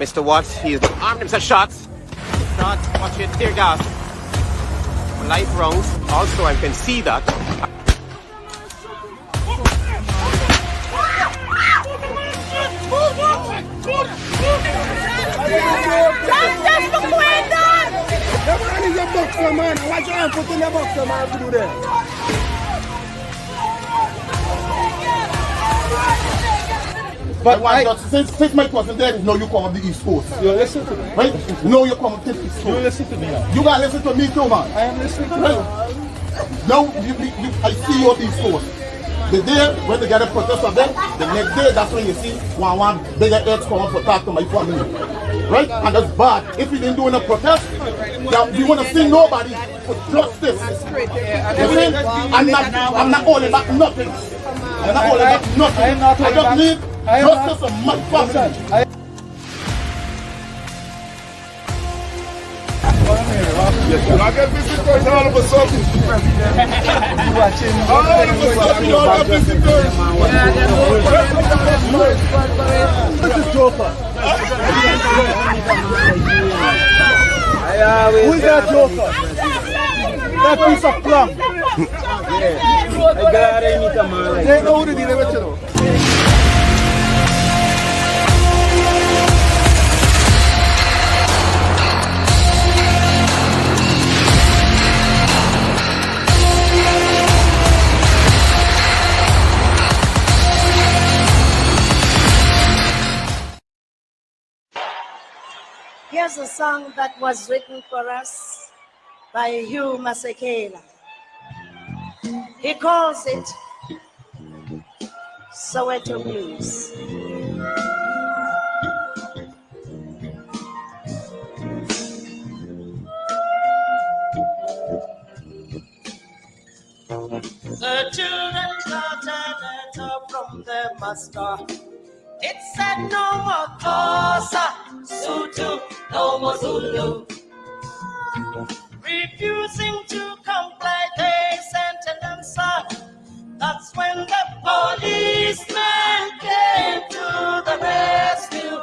Mr. Watts, he has armed himself shots. Shots, watch it, tear gas. Light rounds. Also, I can see that. Just look way down! The man is a boxer, man. Watch your hand put in the boxer, man, to do that. But since my cousin there, no, you come on the East Coast. You listen to me. Right? No, you come on the East Coast. You listen to me now. You gotta listen to me too, man. I am listening to you. Now, I see you on the East Coast. The day when they get a protest of them, the next day, that's when you see one bigger heads come up to talk to my family. Right? And that's bad. If we didn't do a protest, we want to see nobody for justice. You see? I'm not holding back nothing. I'm not holding back nothing. I just need justice for my family. I got visitors all of a sudden. All of a sudden, you all got visitors. This is Joker. Who is that Joker? That piece of plum. They know who they did it to. Here's a song that was written for us by Hugh Masekela. He calls it Soweto Blues. The children got a letter from their master. It said no more Xhosa, Sotho, no more Zulu. Refusing to comply, they sent an answer. That's when the policeman came to the rescue.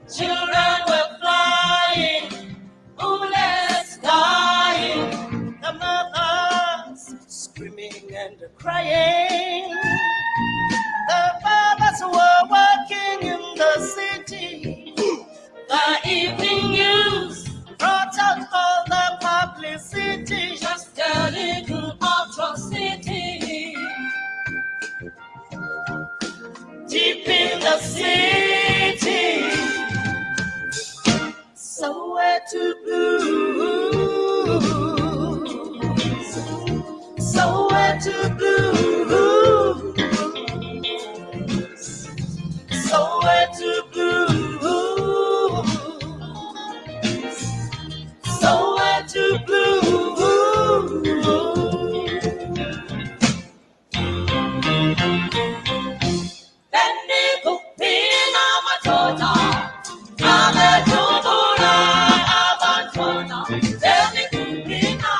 Children were flying, bullets dying, the mothers screaming and crying. The fathers were working in the city. The evening news brought out all the publicity. Just a little atrocity. Deep in the city. Soweto blues. Soweto blues. Soweto blues. Soweto blues. Bendigo pina matona, ametubula abantwana. Bendigo pina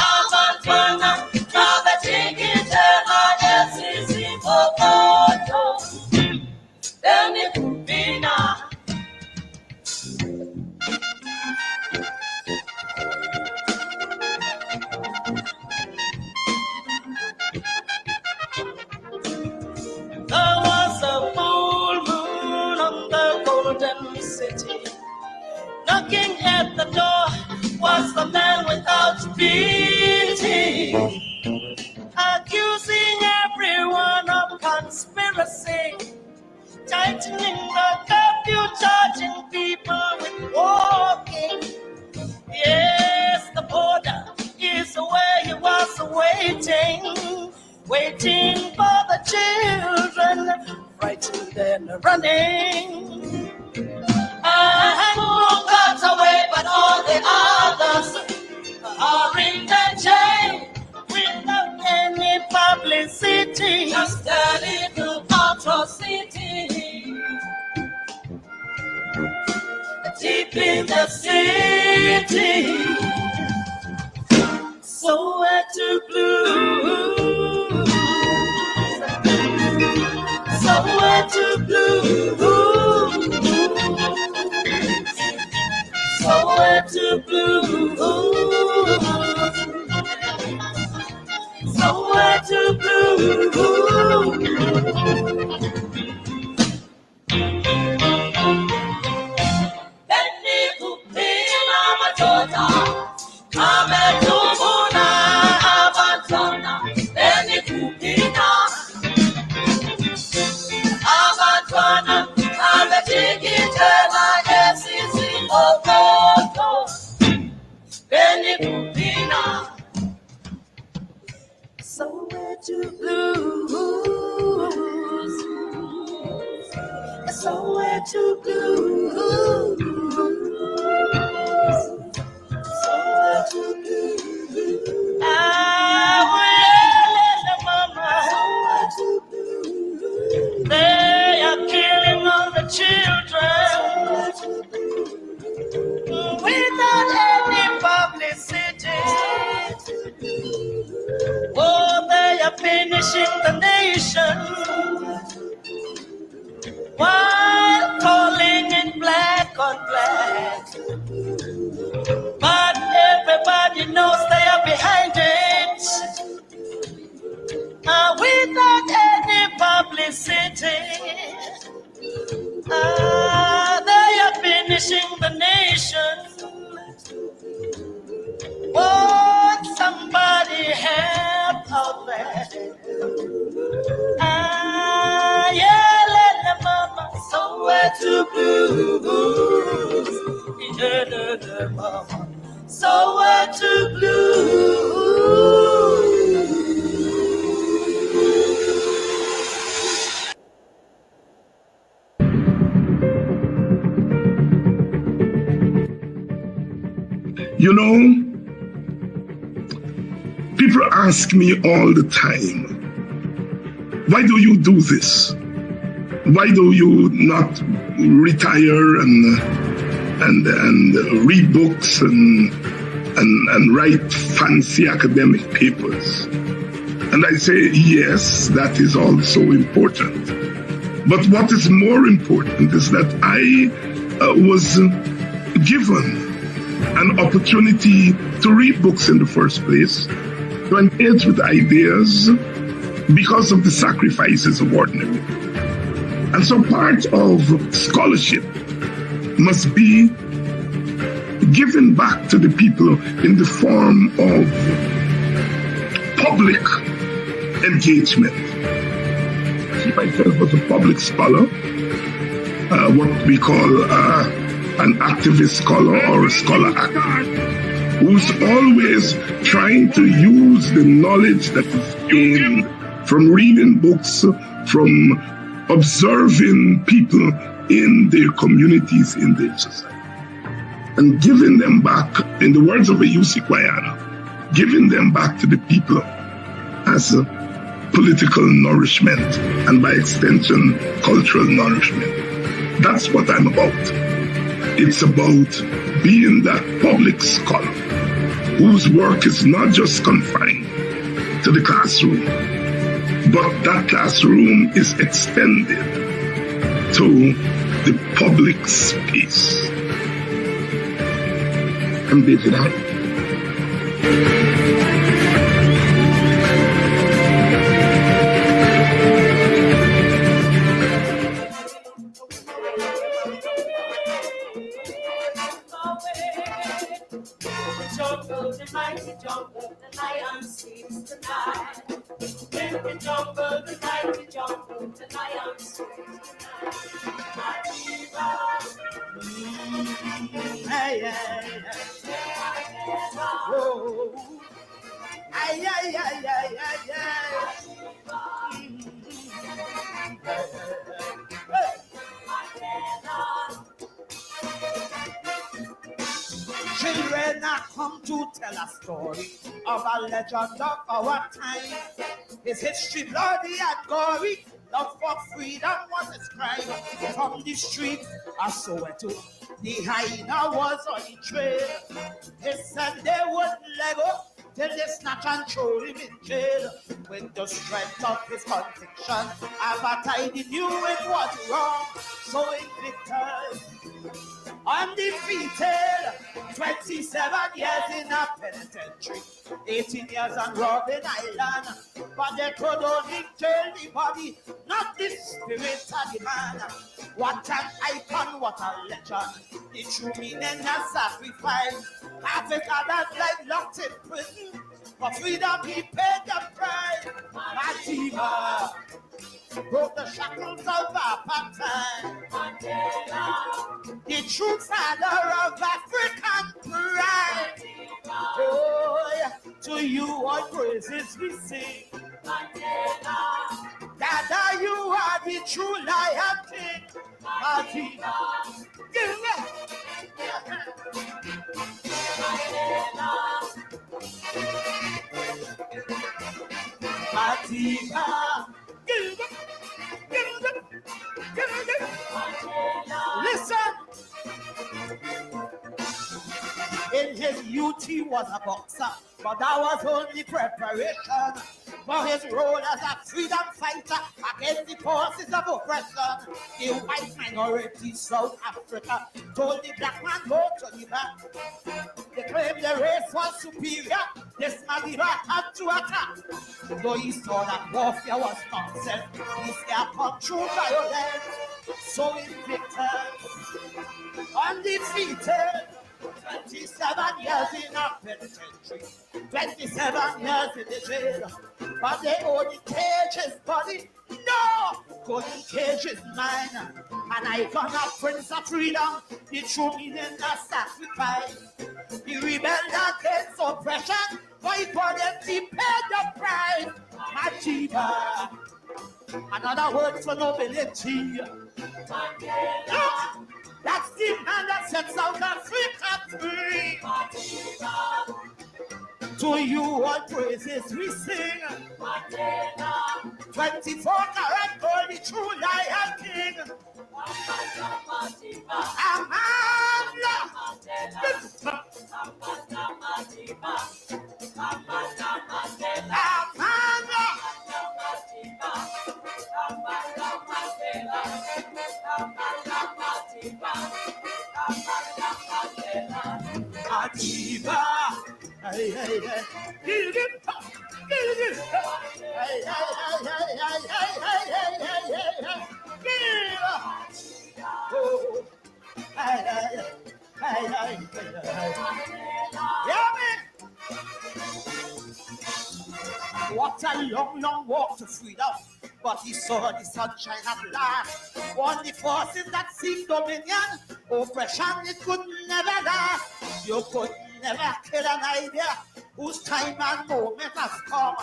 abantwana, abetikite majesisi popoto. Bendigo pina. There was a full moon on the golden city. Knocking at the door was the man without pity, accusing everyone of conspiracy, tightening the curfew, charging people with walking. Yes, the border is where he was waiting for the children, frightened and running. And who got away, but all the others are in the jail without any publicity. Just a little atrocity. Deep in the city. Soweto blues. Soweto blues. somewhere to blue. Benny Kupina Matota, Kame Tumuna Abantona, Benny Kupina Abantona, Kame Tikitela, Esisi Okoto, Benny Kupina, somewhere to blues, somewhere to blues, somewhere to blues. I will mama, somewhere to blues. They are killing all the children without any publicity. Oh, they are finishing the nation while calling it black on black. But everybody knows they are behind it. Without any publicity. They are finishing the nation. Won't somebody help out there? Yeah, let the mama somewhere to blues. Yeah, the mama somewhere to blues. You know, people ask me all the time, why do you do this? Why do you not retire and read books and write fancy academic papers? And I say, yes, that is also important. But what is more important is that I was given an opportunity to read books in the first place, to engage with ideas because of the sacrifices of ordinary. And so part of scholarship must be given back to the people in the form of public engagement. I see myself as a public scholar, what we call an activist scholar or a scholar activist, who's always trying to use the knowledge that is gained from reading books, from observing people in their communities, in their society, and giving them back, in the words of a UC Guyana, giving them back to the people as a political nourishment and by extension, cultural nourishment. That's what I'm about. It's about being that public scholar whose work is not just confined to the classroom, but that classroom is extended to the public space. I'm David. The mighty jungle, the lion sleeps tonight. In the jungle, the mighty jungle, the lion sleeps tonight. Hey, hey, hey. Whoa. Ay, ay, ay, ay, ay, ay. Children are come to tell a story of a legend of our time. His history bloody and gory. Love for freedom was his crime. From the street, I saw it too. The hyena was on the trail. They said they wouldn't let go till they snatch and throw him in jail. With the strength of his conviction, Abatide knew it was wrong. So in victors undefeated. 27 years in a penitentiary, 18 years on Robben Island, but they could only kill the body, not the spirit of the man. What an icon, what a legend, the true meaning of sacrifice. Half his other life locked in prison, for freedom he paid the price. Madiba broke the shackles of apartheid. The true father of African pride. Oh, yeah. To you all praises we sing. Dada, you are the true lion king. Madiba, give me. Madiba, give me. Listen. In his youth he was a boxer, but that was only preparation for his role as a freedom fighter against the forces of oppression. The white minority South Africa told the black man go to the back. They claimed the race was superior. This Madiba had to attack. Though he saw that warfare was nonsense, he said come through violence. So invictus, undefeated. 27 years in a penitentiary, 27 years in the jail, but they only cage his body, no, couldn't cage his mind. And I gonna Prince of Freedom, the true meaning of sacrifice. He rebelled against oppression, but he couldn't be paid the price. Madiba, another word for nobility. That's the man that sets South Africa free. To you all praises we sing. 24 karat gold, the true lion king. Amanda. Madiba, hey, hey, hey, get it, hey, hey, what a long, long walk to freedom, but he saw the sunshine at last. On the forces that seek dominion, oppression it could never last. You could never kill an idea whose time and moment has come.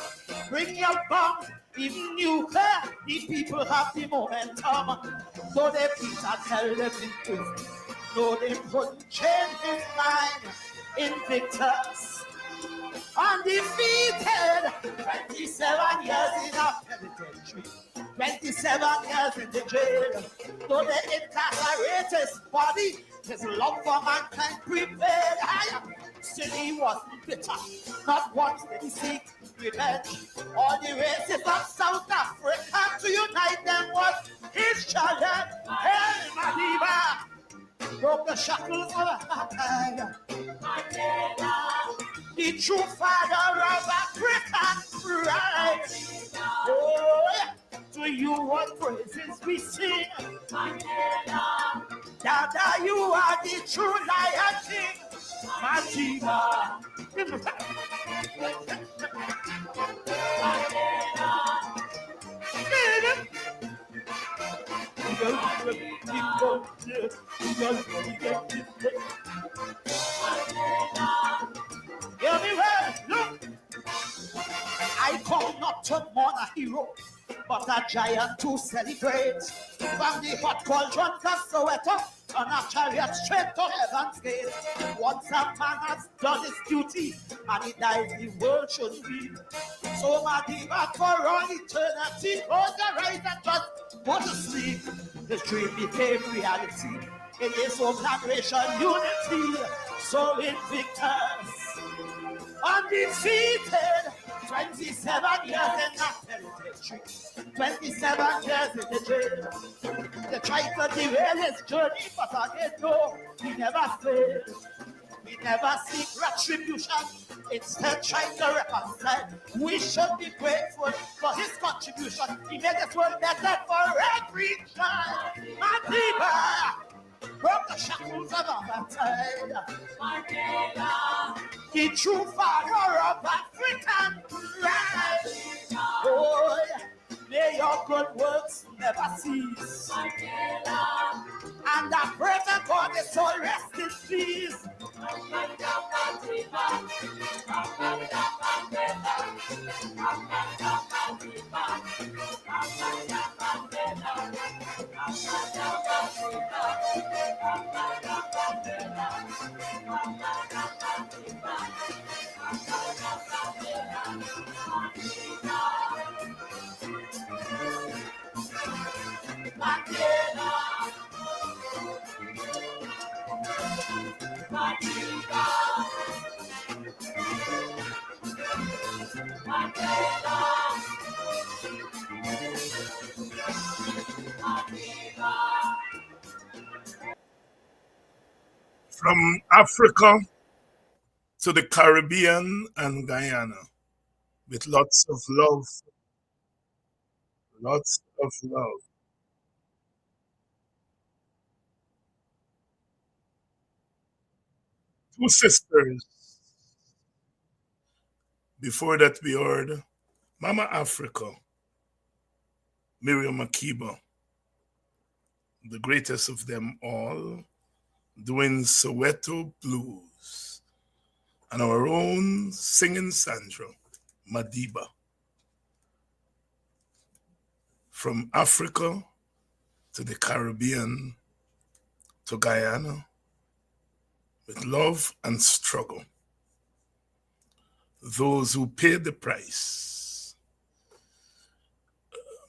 Bring your bombs, even nuclear, the people have the momentum. So they beat and held them in prison. No, they couldn't change his mind. Invictus, undefeated, 27 years in a penitentiary, 27 years in the jail. Though they incarcerate his body, his love for mankind prevailed higher. Still he wasn't bitter, not once did he seek revenge. All the races of South Africa to unite them was his challenge. Hey, Madiba broke the shackles of apartheid. The true father of African pride. Oh, yeah. To you what praises we sing. Dada, you are the true lion king. Madiba. Hear me well, look. I come not to mourn a hero, but a giant to celebrate. From the hot cauldrons of Soweto, on a chariot straight to heaven's gate. Once a man has done his duty, and he dies, the world should be. So Madiba for all eternity, close your eyes and just go to sleep. His dream became reality. In his own generation unity, so invictus, undefeated. 27 years in that penitentiary, 27 years in the jail. The tried to derail his journey, but again, no, he never failed. We never seek retribution, instead trying to reconcile. We should be grateful for his contribution. He made this world better for every child. Madiba broke the shackles of apartheid. He true father of African pride. Oh, may your good works never cease. And I pray to God his soul rest in peace. From Africa to the Caribbean and Guyana, with lots of love, lots of love. Two sisters. Before that, we heard Mama Africa, Miriam Makeba, the greatest of them all, doing Soweto Blues, and our own singing Sandra, Madiba. From Africa to the Caribbean to Guyana, with love and struggle. Those who paid the price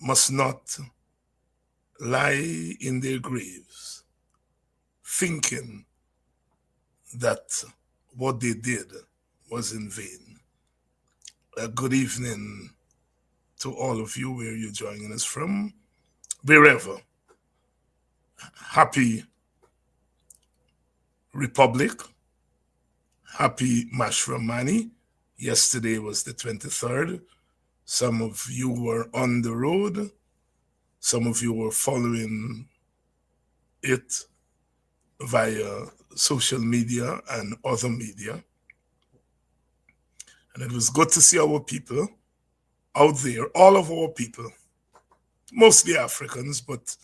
must not lie in their graves thinking that what they did was in vain. Good evening to all of you, where you're joining us from, wherever. Happy Republic, happy Mashramani. Yesterday was the 23rd. Some of you were on the road. Some of you were following it via social media and other media. And it was good to see our people out there, all of our people, mostly Africans, but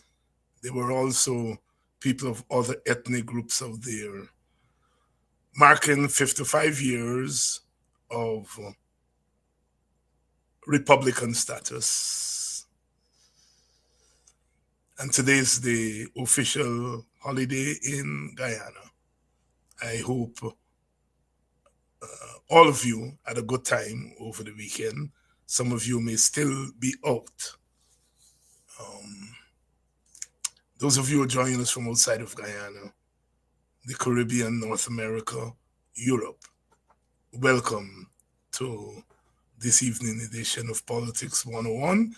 there were also people of other ethnic groups out there, marking 55 years of Republican status. And today is the official holiday in Guyana. I hope all of you had a good time over the weekend. Some of you may still be out. Those of you who are joining us from outside of Guyana, the Caribbean, North America, Europe, welcome to this evening edition of Politics 101.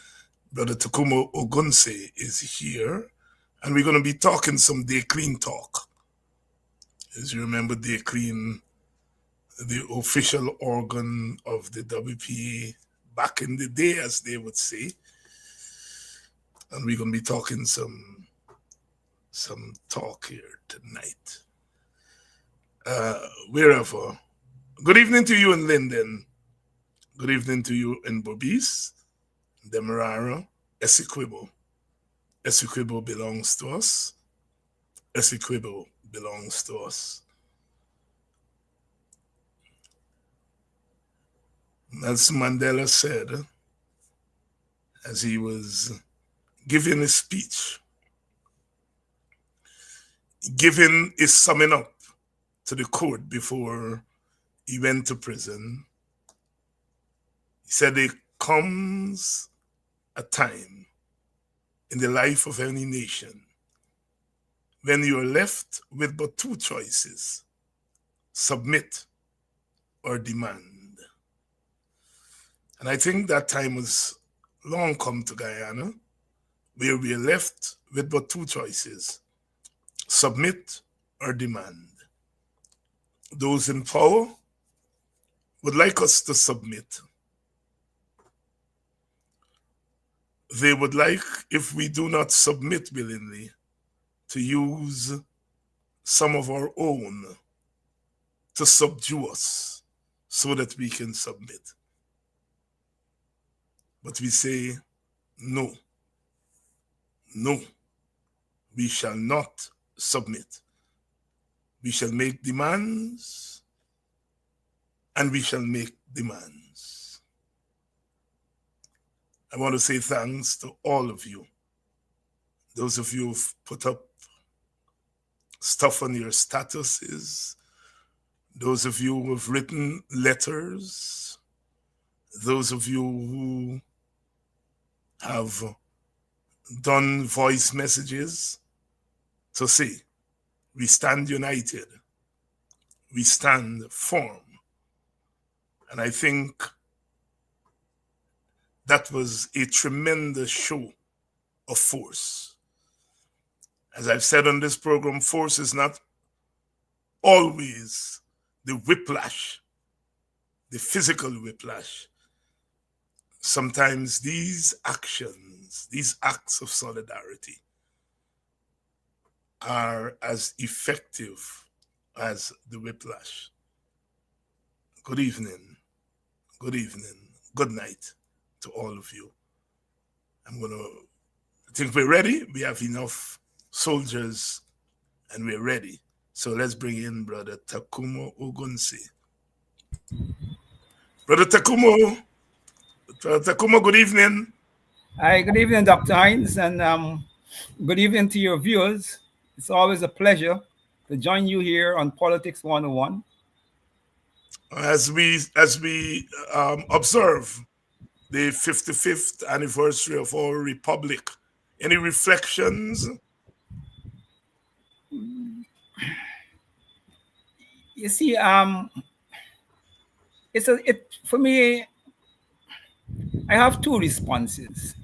Brother Tacuma Ogunseye is here, and we're going to be talking some Dayclean talk. As you remember, Dayclean, the official organ of the WPA back in the day, as they would say. And we're going to be talking some talk here tonight. Wherever. Good evening to you in Linden. Good evening to you in Bobis, Demerara, Essequibo. Essequibo belongs to us. Essequibo belongs to us. Nelson Mandela said, as he was giving his speech, giving his summing up to the court before he went to prison, he said, there comes a time in the life of any nation when you are left with but two choices: submit or demand. And I think that time was long come to Guyana, where we are left with but two choices: submit or demand. Those in power would like us to submit. They would like, if we do not submit willingly, to use some of our own to subdue us so that we can submit. But we say, no, no, we shall not submit. We shall make demands, and we shall make demands. I want to say thanks to all of you. Those of you who've put up stuff on your statuses, those of you who have written letters, those of you who have done voice messages to say, we stand united, we stand firm. And I think that was a tremendous show of force. As I've said on this program, force is not always the whiplash, the physical whiplash. Sometimes these actions, these acts of solidarity are as effective as the whiplash. Good evening, good night to all of you. I think we're ready. We have enough soldiers and we're ready. So let's bring in Brother Tacuma Ogunseye. Brother Tacuma, good evening. Hi, good evening, Dr. Hines, and good evening to your viewers. It's always a pleasure to join you here on Politics 101. As we observe the 55th anniversary of our republic, any reflections? You see, for me, I have two responses.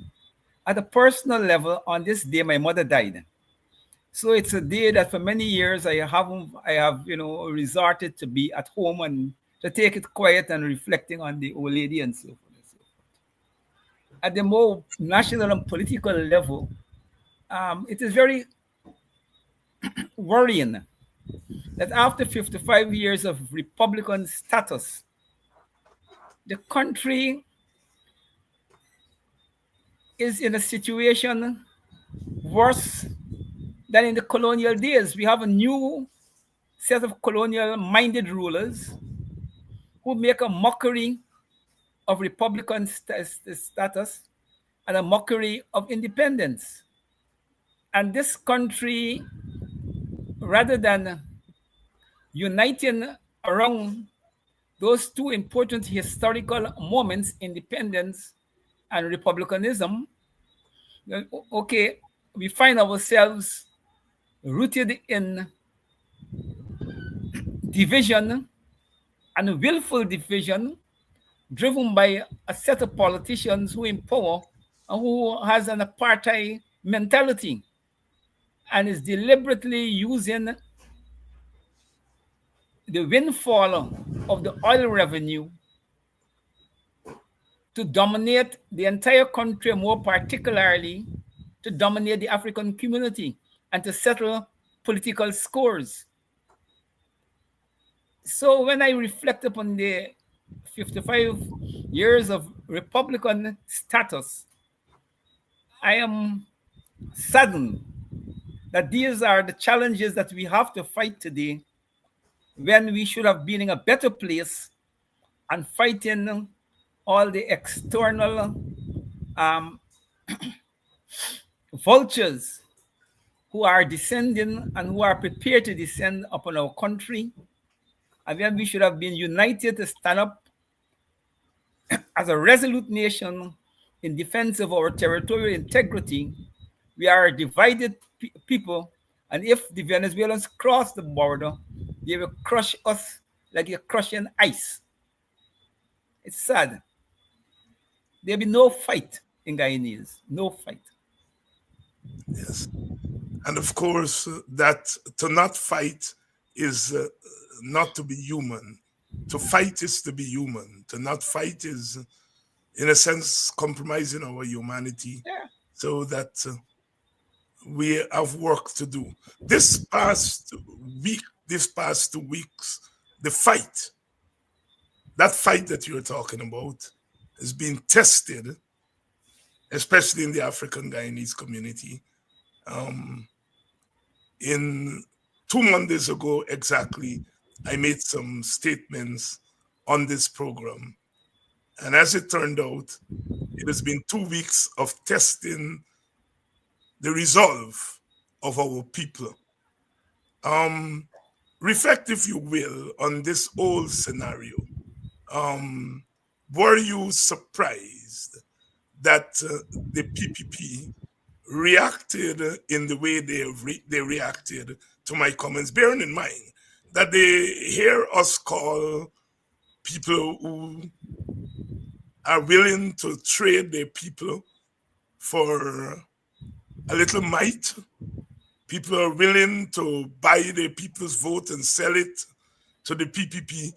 At a personal level, on this day, my mother died. So it's a day that for many years I have resorted to be at home and to take it quiet and reflecting on the old lady and so forth and so forth. At the more national and political level, it is very worrying that after 55 years of Republican status, the country is in a situation worse than in the colonial days. We have a new set of colonial-minded rulers who make a mockery of Republican status and a mockery of independence. And this country, rather than uniting around those two important historical moments, independence and republicanism, okay, we find ourselves rooted in division and willful division, driven by a set of politicians who in power and who has an apartheid mentality and is deliberately using the windfall of the oil revenue to dominate the entire country, more particularly to dominate the African community and to settle political scores. So when I reflect upon the 55 years of Republican status, I am saddened that these are the challenges that we have to fight today, when we should have been in a better place and fighting all the external vultures who are descending and who are prepared to descend upon our country. And then we should have been united to stand up as a resolute nation in defense of our territorial integrity. We are a divided people, and if the Venezuelans cross the border, they will crush us like they're crushing ice. It's sad. There'll be no fight in Guyanese, no fight. Yes. And of course, that to not fight is not to be human. To fight is to be human. To not fight is, in a sense, compromising our humanity, Yeah. so that we have work to do. This past week, these past 2 weeks, the fight, that fight that you're talking about, has been tested, especially in the African Guyanese community. In 2 Mondays ago, exactly, I made some statements on this program. And as it turned out, it has been 2 weeks of testing the resolve of our people. Reflect, if you will, on this whole scenario. Were you surprised that the PPP reacted in the way they reacted to my comments, bearing in mind that they hear us call people who are willing to trade their people for a little might? People are willing to buy their people's vote and sell it to the PPP.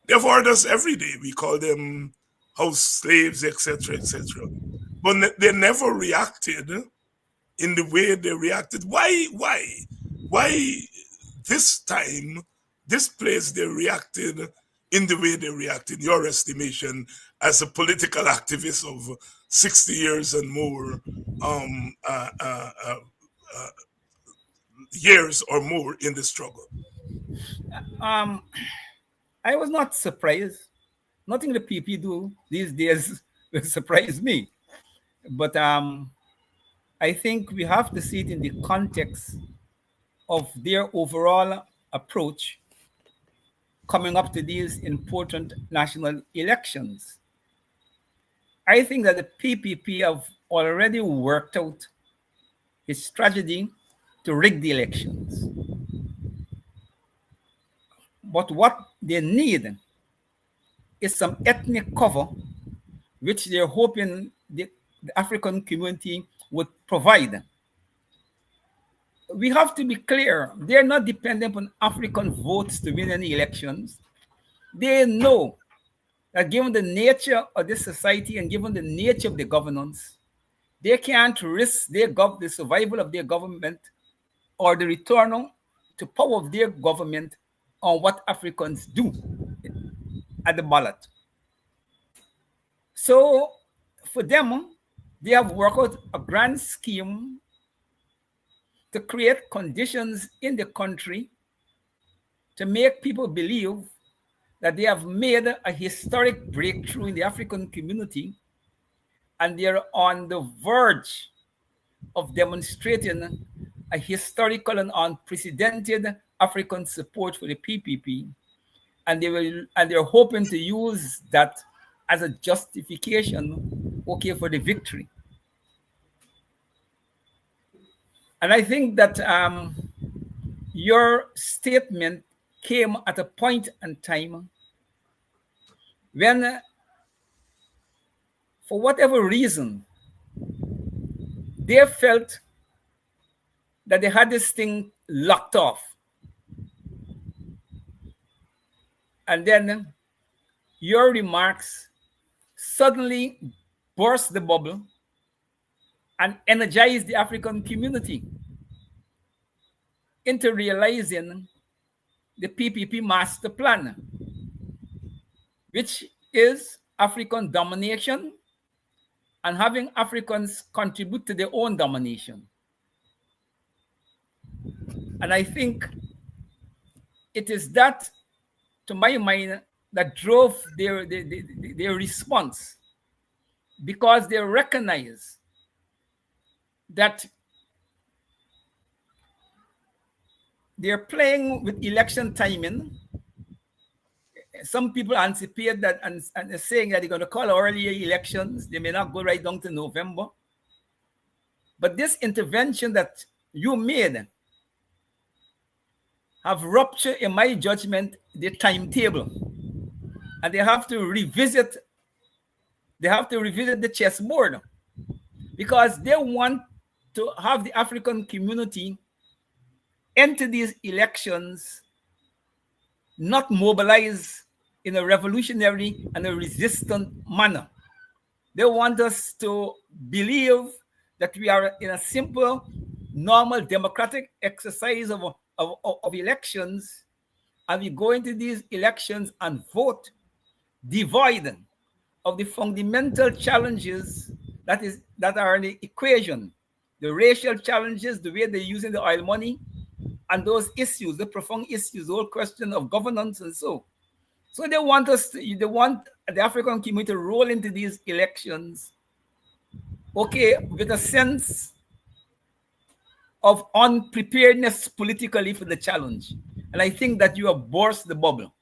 They've heard us every day. We call them house slaves, etc., etc. But they never reacted in the way they reacted. Why this time, this place, they reacted in the way they reacted, in your estimation, as a political activist of 60 years and more, years or more in the struggle? I was not surprised. Nothing the PP do these days will surprise me. But I think we have to see it in the context of their overall approach coming up to these important national elections. I think that the PPP have already worked out its strategy to rig the elections. But what they need is some ethnic cover, which they're hoping the African community would provide. We have to be clear, they're not dependent on African votes to win any elections. They know that given the nature of this society and given the nature of the governance, they can't risk the survival of their government or the return to power of their government on what Africans do at the ballot. So for them, they have worked out a grand scheme to create conditions in the country to make people believe that they have made a historic breakthrough in the African community and they're on the verge of demonstrating a historical and unprecedented African support for the PPP, and they're hoping to use that as a justification, okay, for the victory. And I think that your statement came at a point in time when, for whatever reason, they felt that they had this thing locked off. And then your remarks suddenly burst the bubble and energized the African community into realizing the PPP master plan, which is African domination and having Africans contribute to their own domination. And I think it is that, to my mind, that drove their response, because they recognize that they're playing with election timing. Some people anticipate that and saying that they're going to call earlier elections. They may not go right down to November. But this intervention that you made have ruptured, in my judgment, the timetable. And they have to revisit the chessboard, because they want to have the African community enter these elections not mobilized in a revolutionary and a resistant manner. They want us to believe that we are in a simple, normal, democratic exercise of elections, and we go into these elections and vote devoid of the fundamental challenges that are in the equation, the racial challenges, the way they're using the oil money, and those issues, the profound issues, the whole question of governance and so. So they want they want the African community to roll into these elections, okay, with a sense of unpreparedness politically for the challenge. And I think that you have burst the bubble.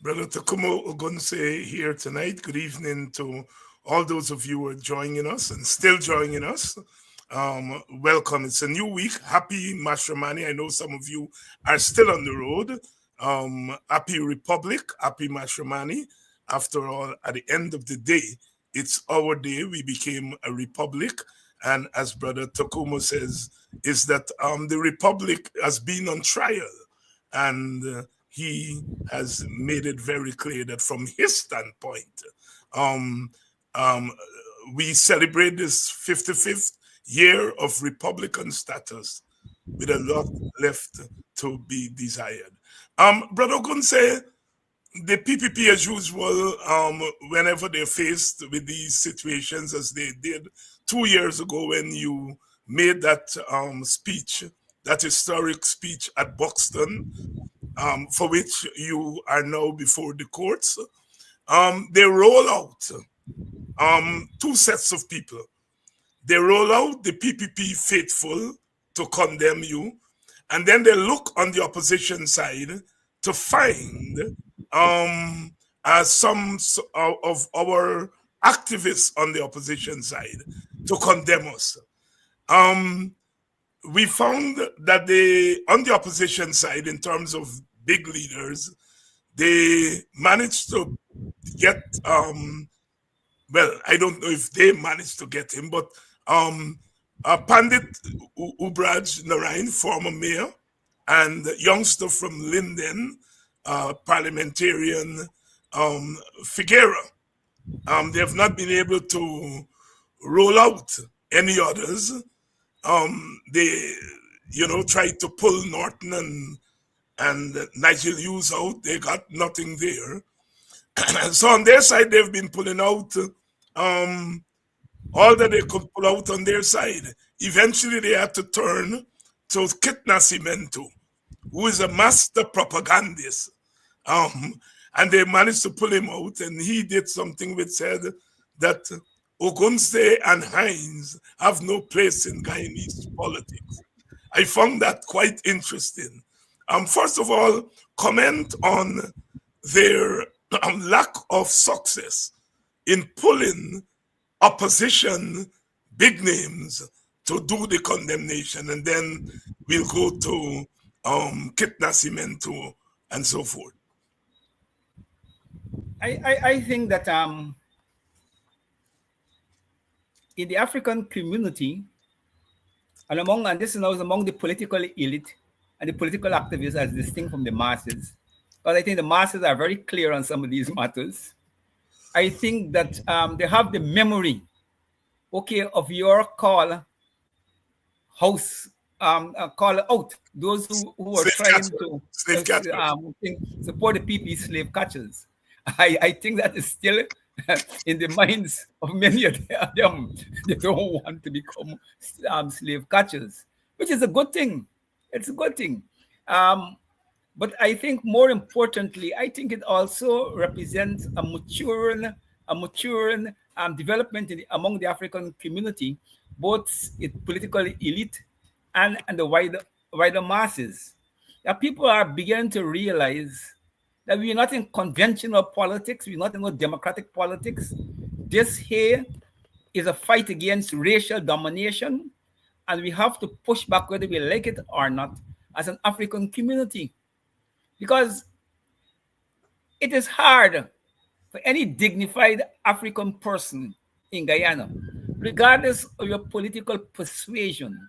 Brother Tacuma Ogunseye here tonight. Good evening to all those of you who are joining us and still joining us. Welcome. It's a new week. Happy Mashramani. I know some of you are still on the road. Happy Republic. Happy Mashramani. After all, at the end of the day, it's our day. We became a republic. And as Brother Tacuma says, is that the republic has been on trial. And he has made it very clear that from his standpoint, we celebrate this 55th year of Republican status with a lot left to be desired. Brother Ogunseye, the PPP as usual, whenever they're faced with these situations as they did 2 years ago when you made that speech, that historic speech at Buxton, for which you are now before the courts, they roll out two sets of people. They roll out the PPP faithful to condemn you, and then they look on the opposition side to find some of our activists on the opposition side to condemn us. We found that on the opposition side, in terms of big leaders, they managed to get, well, I don't know if they managed to get him, but Pandit Ubraj Narain, former mayor, and youngster from Linden, parliamentarian Figuera. They have not been able to roll out any others. They, tried to pull Norton and Nigel Hughes out. They got nothing there. So on their side, they've been pulling out all that they could pull out on their side. Eventually, they had to turn to Kit Nascimento, who is a master propagandist. And they managed to pull him out, and he did something which said that Ogunseye and Hines have no place in Guyanese politics. I found that quite interesting. First of all, comment on their lack of success in pulling opposition big names to do the condemnation, and then we'll go to Kit Nascimento and so forth. I think that in the African community, and this is now among the political elite and the political activists as distinct from the masses, because I think the masses are very clear on some of these matters. I think that they have the memory, of your call out those who are trying to support the PP slave catchers. I think that is still in the minds of many of them. They don't want to become slave catchers, which is a good thing. It's a good thing. But I think more importantly, I think it also represents a maturing development among the African community, both its political elite and the wider masses. That people are beginning to realize that we're not in conventional politics, we're not in no democratic politics. This here is a fight against racial domination, and we have to push back whether we like it or not as an African community. Because it is hard for any dignified African person in Guyana regardless of your political persuasion,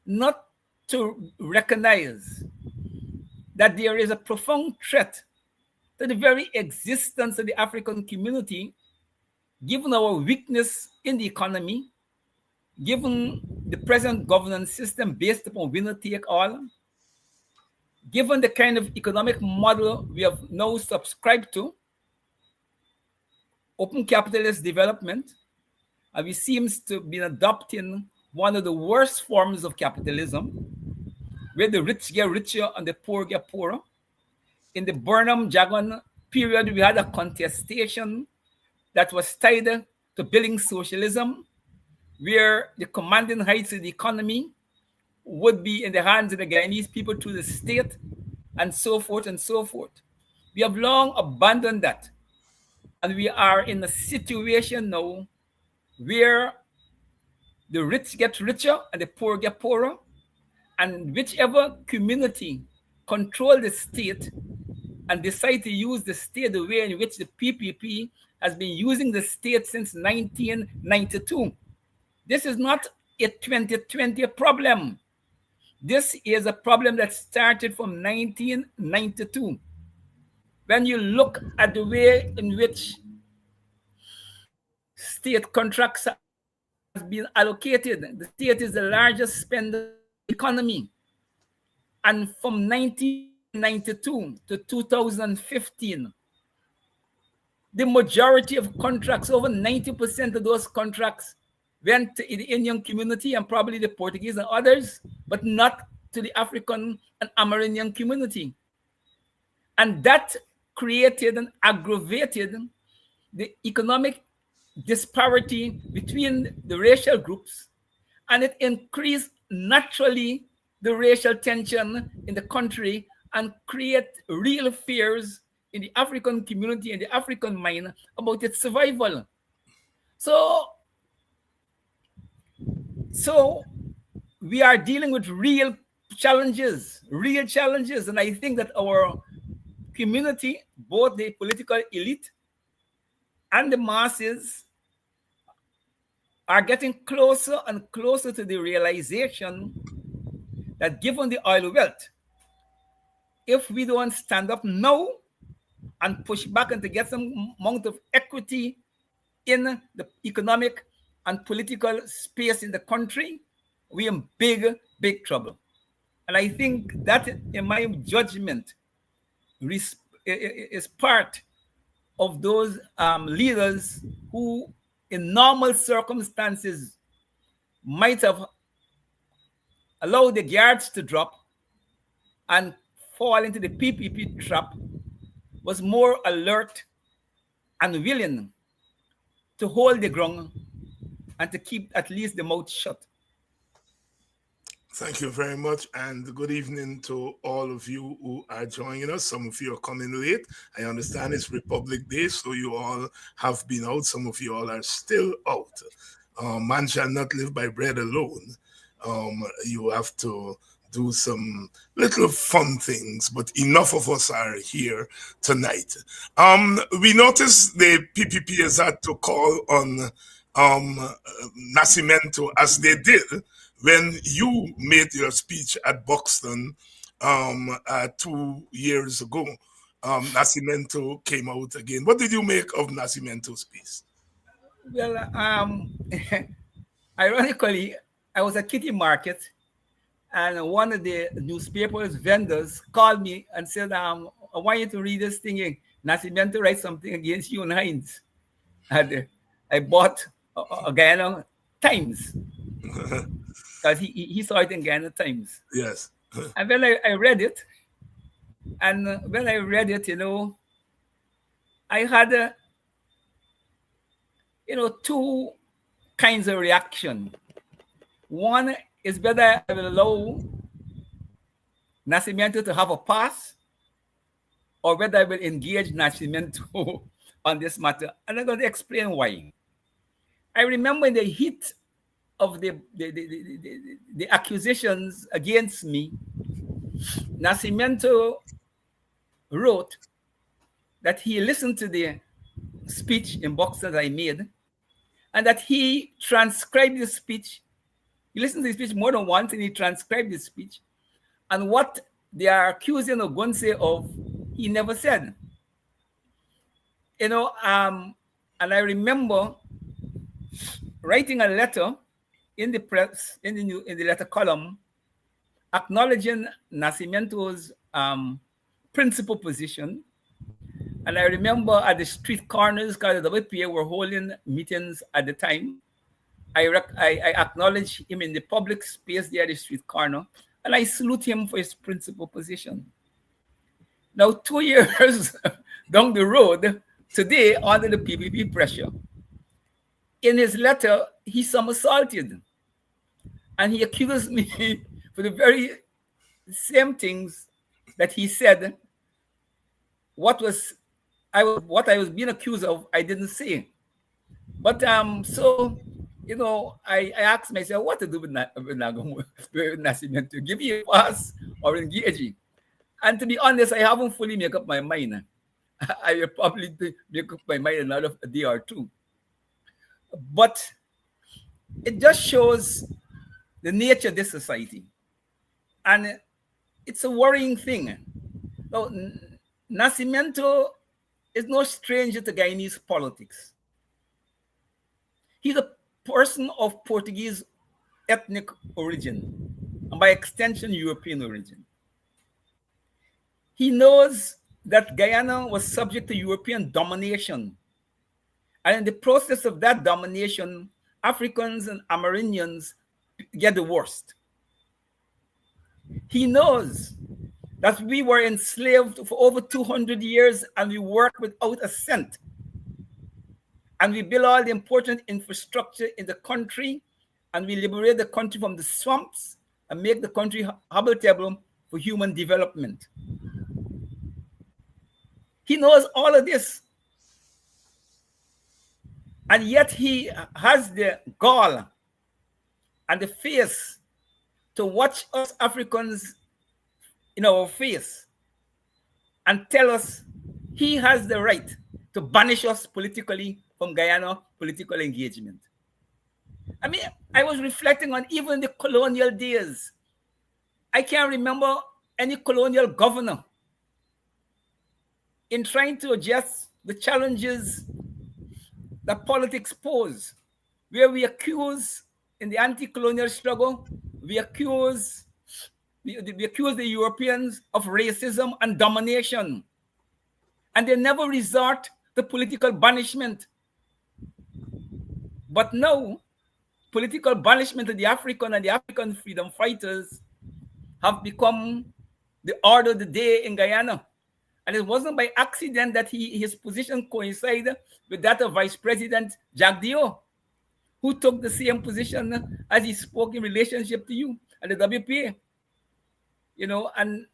not to recognize that there is a profound threat to the very existence of the African community, given our weakness in the economy, given the present governance system based upon winner take all, given the kind of economic model we have now subscribed to, open capitalist development, and we seems to be adopting one of the worst forms of capitalism, where the rich get richer and the poor get poorer. In the Burnham-Jagan period, we had a contestation that was tied to building socialism, where the commanding heights of the economy would be in the hands of the Guyanese people through the state, and so forth and so forth. We have long abandoned that. And we are in a situation now where the rich get richer and the poor get poorer. And whichever community control the state and decide to use the state the way in which the PPP has been using the state since 1992. This is not a 2020 problem. This is a problem that started from 1992. When you look at the way in which state contracts have been allocated, the state is the largest spender in the economy. And from 1992 to 2015, the majority of contracts, over 90% of those contracts, went to the Indian community and probably the Portuguese and others, but not to the African and Amerindian community. And that created and aggravated the economic disparity between the racial groups, and it increased naturally the racial tension in the country and create real fears in the African community and the African mind about its survival. So we are dealing with real challenges, and I think that our community, both the political elite and the masses, are getting closer and closer to the realization that given the oil wealth, if we don't stand up now and push back and to get some amount of equity in the economic and political space in the country, we are in big, big trouble. And I think that, in my judgment, is part of those leaders who, in normal circumstances, might have allowed the guards to drop and fall into the PPP trap, was more alert and willing to hold the ground and to keep at least the mouth shut. Thank you very much, and good evening to all of you who are joining us. Some of you are coming late. I understand it's Republic Day, so you all have been out. Some of you all are still out. Man shall not live by bread alone. You have to do some little fun things, but enough of us are here tonight. We noticed the PPP has had to call on Nascimento, as they did when you made your speech at Buxton 2 years ago. Nascimento came out again. What did you make of Nascimento's piece? Well, ironically, I was at Kitty Market, and one of the newspapers vendors called me and said, I want you to read this thing. Nascimento writes something against you and Hinds. And I bought a Guyana Times because he saw it in Guyana Times. Yes. And when I read it, you know, I had two kinds of reaction. One is whether I will allow Nascimento to have a pass, or whether I will engage Nascimento on this matter. And I'm going to explain why. I remember in the heat of the accusations against me, Nascimento wrote that he listened to the speech in Buxton that I made, and that he transcribed the speech. He listened to the speech more than once, and he transcribed the speech. And what they are accusing Ogunseye of, he never said. You know, and I remember writing a letter in the press, in the letter column, acknowledging Nascimento's principal position. And I remember at the street corners, because the WPA were holding meetings at the time, I acknowledge him in the public space there at the street corner, and I salute him for his principal position. Now, 2 years down the road, today, under the PPP pressure, in his letter, he somersaulted, and he accused me for the very same things that he said. What I was being accused of, I didn't say. But so, you know, I asked myself what to do with Nascimento, give you a pass or engage. And to be honest, I haven't fully made up my mind. I will probably make up my mind another day or two. But it just shows the nature of this society. And it's a worrying thing. So, Nascimento is no stranger to Guyanese politics. He's a person of Portuguese ethnic origin, and by extension, European origin. He knows that Guyana was subject to European domination. And in the process of that domination, Africans and Amerindians get the worst. He knows that we were enslaved for over 200 years and we worked without a cent. And we build all the important infrastructure in the country, and we liberate the country from the swamps and make the country habitable for human development. He knows all of this. And yet he has the gall and the face to watch us Africans in our face and tell us he has the right to banish us politically from Guyana political engagement. I mean, I was reflecting on even the colonial days. I can't remember any colonial governor in trying to address the challenges that politics pose, where we accuse, in the anti-colonial struggle, we accuse the Europeans of racism and domination, and they never resort to political banishment. But now, political banishment of the African and the African freedom fighters have become the order of the day in Guyana. And it wasn't by accident that his position coincided with that of Vice President Jack Dio, who took the same position as he spoke in relationship to you at the WPA. You know, and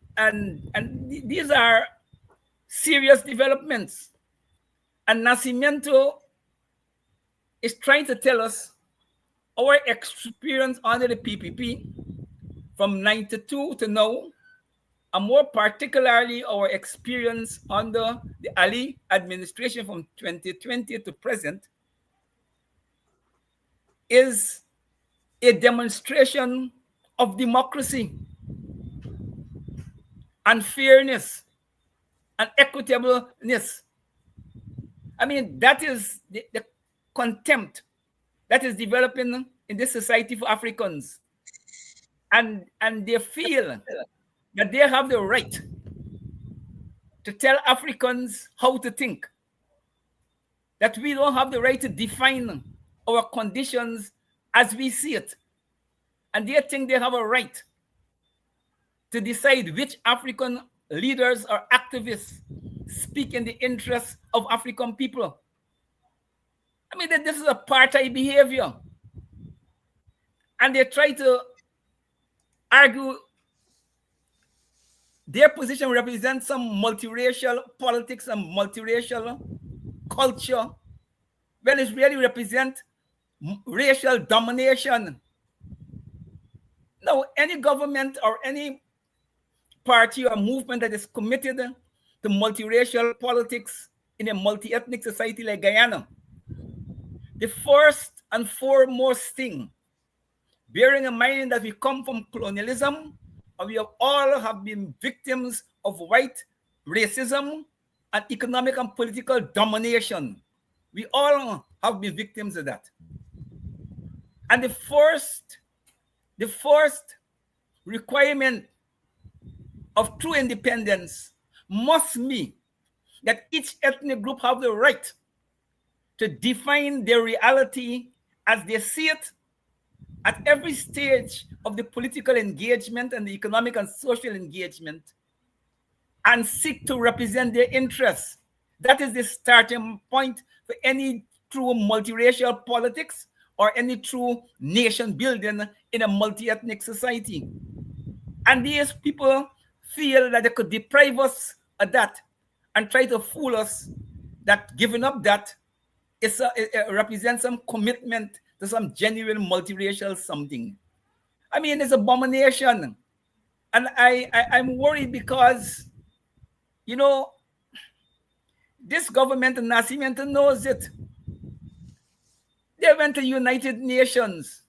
these are serious developments. And Nascimento is trying to tell us our experience under the PPP from 92 to now, and more particularly our experience under the Ali administration from 2020 to present, is a demonstration of democracy and fairness and equitableness. I mean, that is the contempt that is developing in this society for Africans. And they feel that they have the right to tell Africans how to think, that we don't have the right to define our conditions as we see it. And they think they have a right to decide which African leaders or activists speak in the interests of African people. I mean, this is apartheid behavior. And they try to argue their position represents some multiracial politics and multiracial culture, when it really represents racial domination. Now, any government or any party or movement that is committed to multiracial politics in a multi-ethnic society like Guyana, the first and foremost thing, bearing in mind that we come from colonialism, and we all have been victims of white racism and economic and political domination. We all have been victims of that. And the first requirement of true independence must be that each ethnic group have the right to define their reality as they see it at every stage of the political engagement and the economic and social engagement, and seek to represent their interests. That is the starting point for any true multiracial politics or any true nation building in a multi-ethnic society. And these people feel that they could deprive us of that and try to fool us that giving up that it represents some commitment to some genuine multiracial something. I mean, it's abomination. And I'm worried because, you know, this government in Nascimento knows it. They went to United Nations.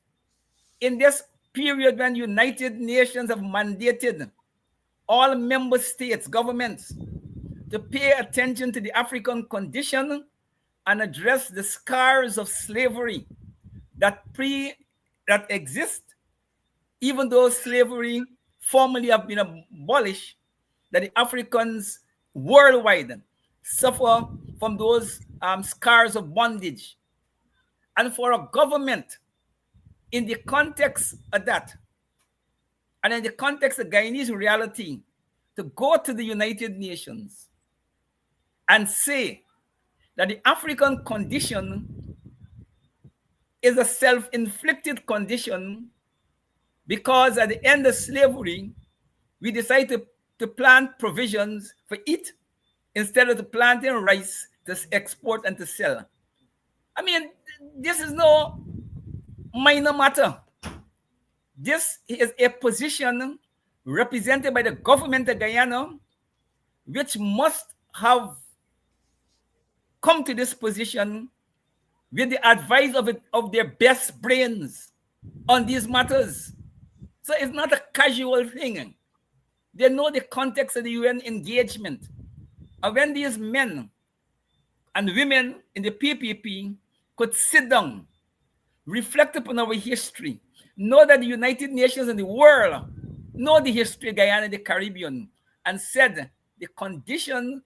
In this period when United Nations have mandated all member states, governments, to pay attention to the African condition and address the scars of slavery that exist, even though slavery formally have been abolished, that the Africans worldwide suffer from those scars of bondage. And for a government, in the context of that, and in the context of Guyanese reality, to go to the United Nations and say that the African condition is a self-inflicted condition because at the end of slavery, we decided to plant provisions for it instead of planting rice to export and to sell. I mean, this is no minor matter. This is a position represented by the government of Guyana, which must have come to this position with the advice of their best brains on these matters. So it's not a casual thing. They know the context of the UN engagement. And when these men and women in the PPP could sit down, reflect upon our history, know that the United Nations and the world know the history of Guyana and the Caribbean, and said the condition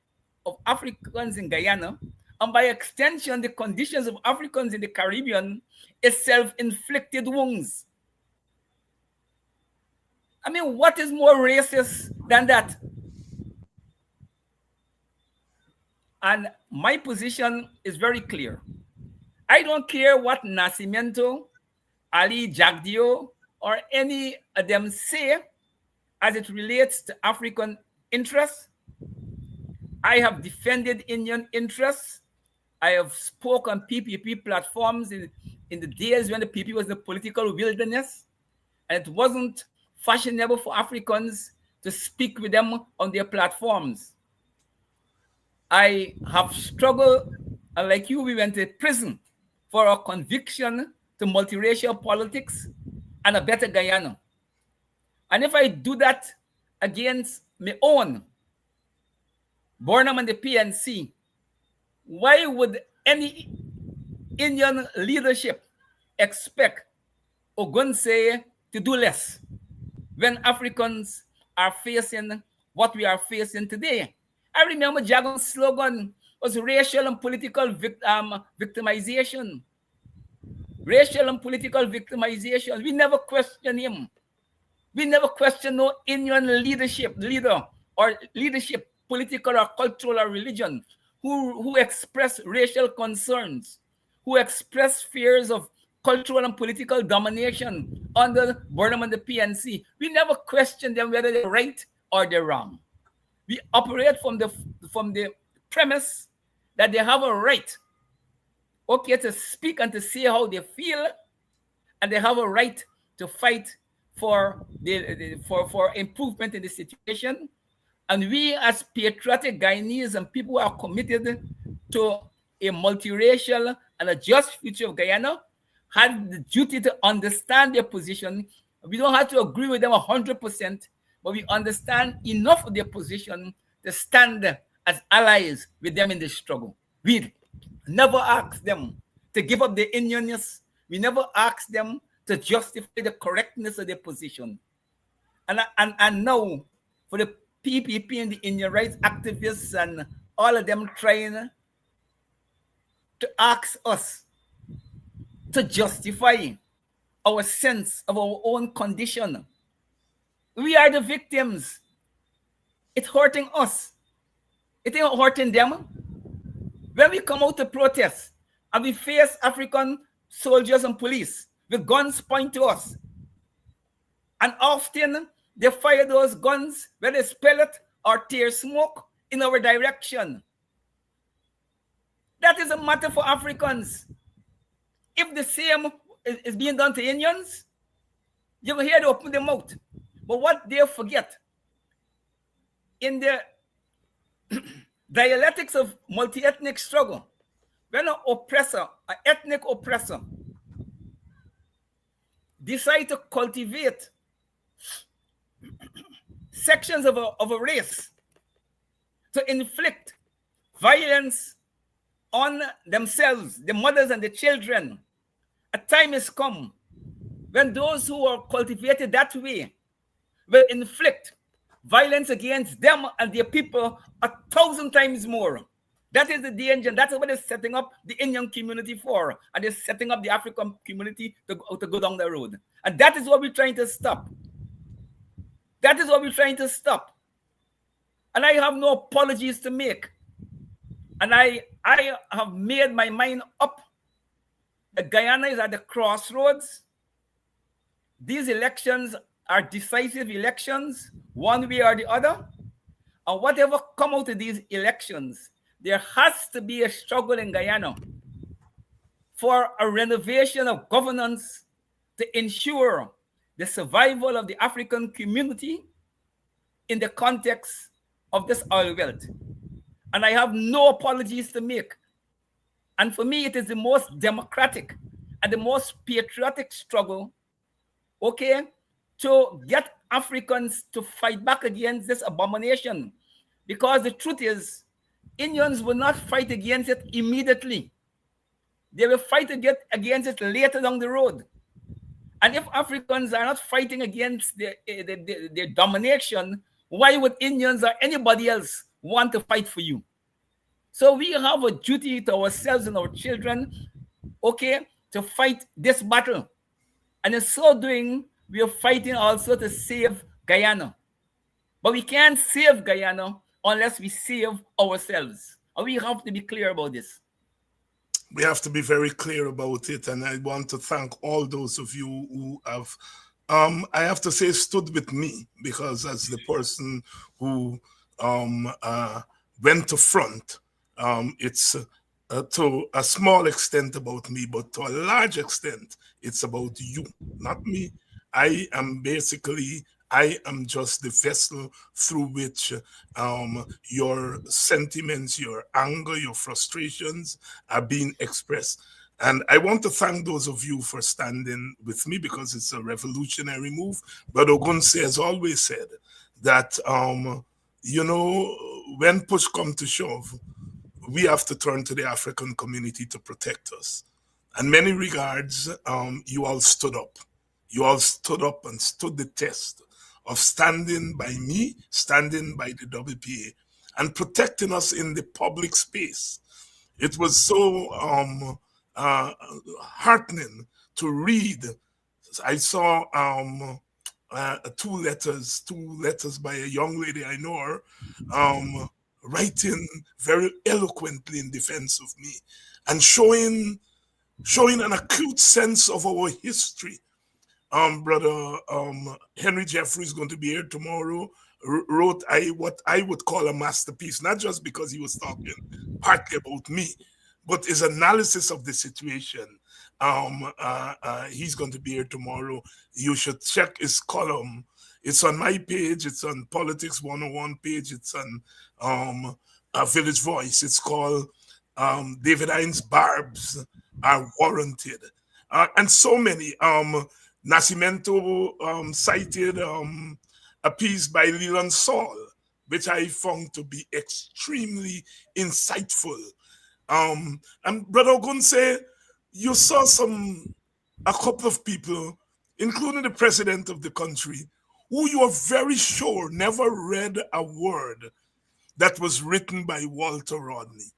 of Africans in Guyana, and by extension, the conditions of Africans in the Caribbean, is self-inflicted wounds. I mean, what is more racist than that? And my position is very clear. I don't care what Nascimento, Ali Jagdio, or any of them say as it relates to African interests. I have defended Indian interests. I have spoken on PPP platforms in the days when the PPP was the political wilderness, and it wasn't fashionable for Africans to speak with them on their platforms. I have struggled, and like you, we went to prison for our conviction to multiracial politics and a better Guyana. And if I do that against my own Burnham and the PNC, why would any Indian leadership expect Ogunseye to do less when Africans are facing what we are facing today? I remember Jagan's slogan was racial and political victimization. Racial and political victimization. We never questioned him. We never questioned no Indian leader or leadership, political or cultural or religion, who expressed racial concerns, who expressed fears of cultural and political domination under Burnham and the PNC. We never questioned them whether they're right or they're wrong. We operate from the premise that they have a right, okay, to speak and to say how they feel, and they have a right to fight for improvement in the situation. And we as patriotic Guyanese and people who are committed to a multiracial and a just future of Guyana had the duty to understand their position. We don't have to agree with them 100%, but we understand enough of their position to stand as allies with them in this struggle. We never asked them to give up their Indianness. We never asked them to justify the correctness of their position. And now, for the PPP and the Indian rights activists and all of them trying to ask us to justify our sense of our own condition. We are the victims. It's hurting us. It ain't hurting them. When we come out to protest and we face African soldiers and police with guns pointed to us, and often they fire those guns, whether it's pellet or tear smoke, in our direction. That is a matter for Africans. If the same is being done to Indians, you will hear they open their mouth. But what they forget, in the dialectics of multi-ethnic struggle, when an oppressor, an ethnic oppressor, decide to cultivate sections of a race to inflict violence on themselves, the mothers and the children, a time has come when those who are cultivated that way will inflict violence against them and their people 1,000 times more. That is the danger. That's what they're setting up the Indian community for. And they're setting up the African community to go down the road. And that is what we're trying to stop. That is what we're trying to stop. And I have no apologies to make. And I have made my mind up that Guyana is at the crossroads. These elections are decisive elections, one way or the other. And whatever come out of these elections, there has to be a struggle in Guyana for a renovation of governance to ensure the survival of the African community in the context of this oil wealth. And I have no apologies to make. And for me, it is the most democratic and the most patriotic struggle, okay, to get Africans to fight back against this abomination. Because the truth is, Indians will not fight against it immediately. They will fight against it later down the road. And if Africans are not fighting against their domination, why would Indians or anybody else want to fight for you? So we have a duty to ourselves and our children, okay, to fight this battle. And in so doing, we are fighting also to save Guyana. But we can't save Guyana unless we save ourselves. And we have to be clear about this. We have to be very clear about it. And I want to thank all those of you who have, I have to say, stood with me, because as the person who went to front, it's to a small extent about me, but to a large extent, it's about you, not me. I am just the vessel through which your sentiments, your anger, your frustrations are being expressed. And I want to thank those of you for standing with me, because it's a revolutionary move. But Ogunseye has always said that, you know, when push comes to shove, we have to turn to the African community to protect us. In many regards, you all stood up. You all stood up and stood the test of standing by me, standing by the WPA, and protecting us in the public space. It was so heartening to read. I saw two letters by a young lady I know her, writing very eloquently in defense of me and showing an acute sense of our history. Brother Henry Jeffrey is going to be here tomorrow, wrote what I would call a masterpiece, not just because he was talking partly about me, but his analysis of the situation. He's going to be here tomorrow. You should check his column. It's on my page. It's on Politics 101 page. It's on Village Voice. It's called David Hines barbs are warranted. And so many. Nascimento cited a piece by Leland Saul, which I found to be extremely insightful. And Brother Ogunseye, you saw a couple of people, including the president of the country, who you are very sure never read a word that was written by Walter Rodney,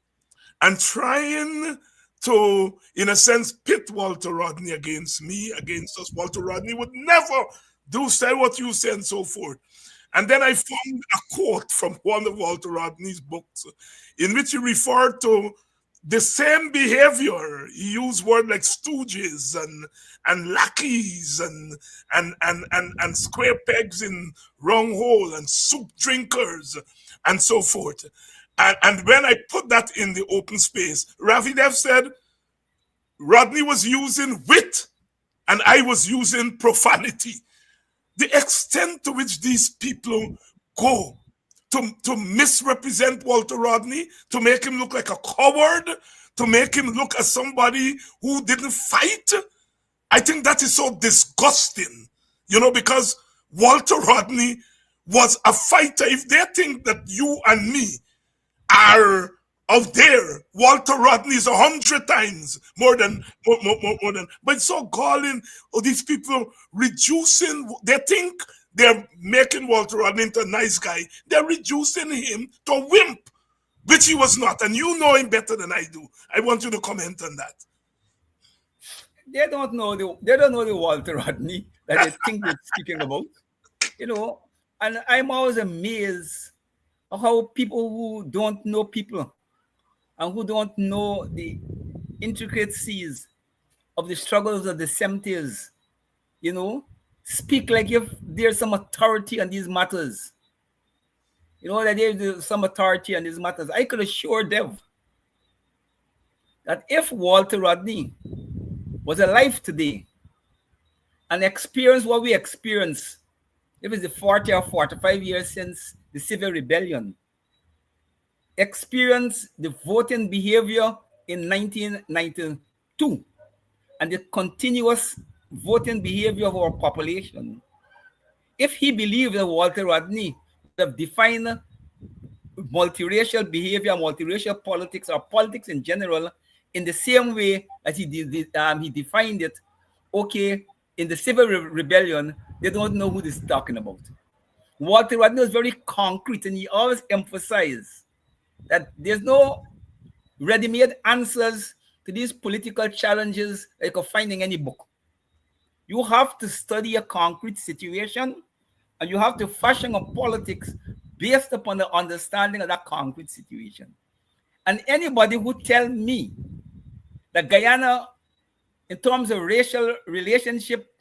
and trying to, in a sense, pit Walter Rodney against me, against us. Walter Rodney would never say what you say and so forth. And then I found a quote from one of Walter Rodney's books in which he referred to the same behavior. He used words like stooges and lackeys and square pegs in wrong hole and soup drinkers and so forth. And when I put that in the open space, Rafi Dev said Rodney was using wit and I was using profanity. The extent to which these people go to misrepresent Walter Rodney, to make him look like a coward, to make him look as somebody who didn't fight, I think that is so disgusting, because Walter Rodney was a fighter. If they think that you and me are out there, Walter Rodney is 100 times more than, but it's so galling. These people reducing, they think they're making Walter Rodney into a nice guy. They're reducing him to a wimp, which he was not. And you know him better than I do. I want you to comment on that. They don't know the Walter Rodney that they think they're speaking about. And I'm always amazed of how people who don't know people and who don't know the intricacies of the struggles of the 70s, speak like if there's some authority on these matters. That there's some authority on these matters. I could assure them that if Walter Rodney was alive today and experienced what we experienced, if it's the 40 or 45 years since the civil rebellion, experienced the voting behavior in 1992 and the continuous voting behavior of our population, if he believed that Walter Rodney would have defined multiracial behavior, multiracial politics, or politics in general in the same way as he defined it, okay, in the civil rebellion, they don't know who this is talking about. Walter Rodney was very concrete, and he always emphasized that there's no ready-made answers to these political challenges that you can find in any book. You have to study a concrete situation, and you have to fashion a politics based upon the understanding of that concrete situation. And anybody who tells me that Guyana, in terms of racial relationship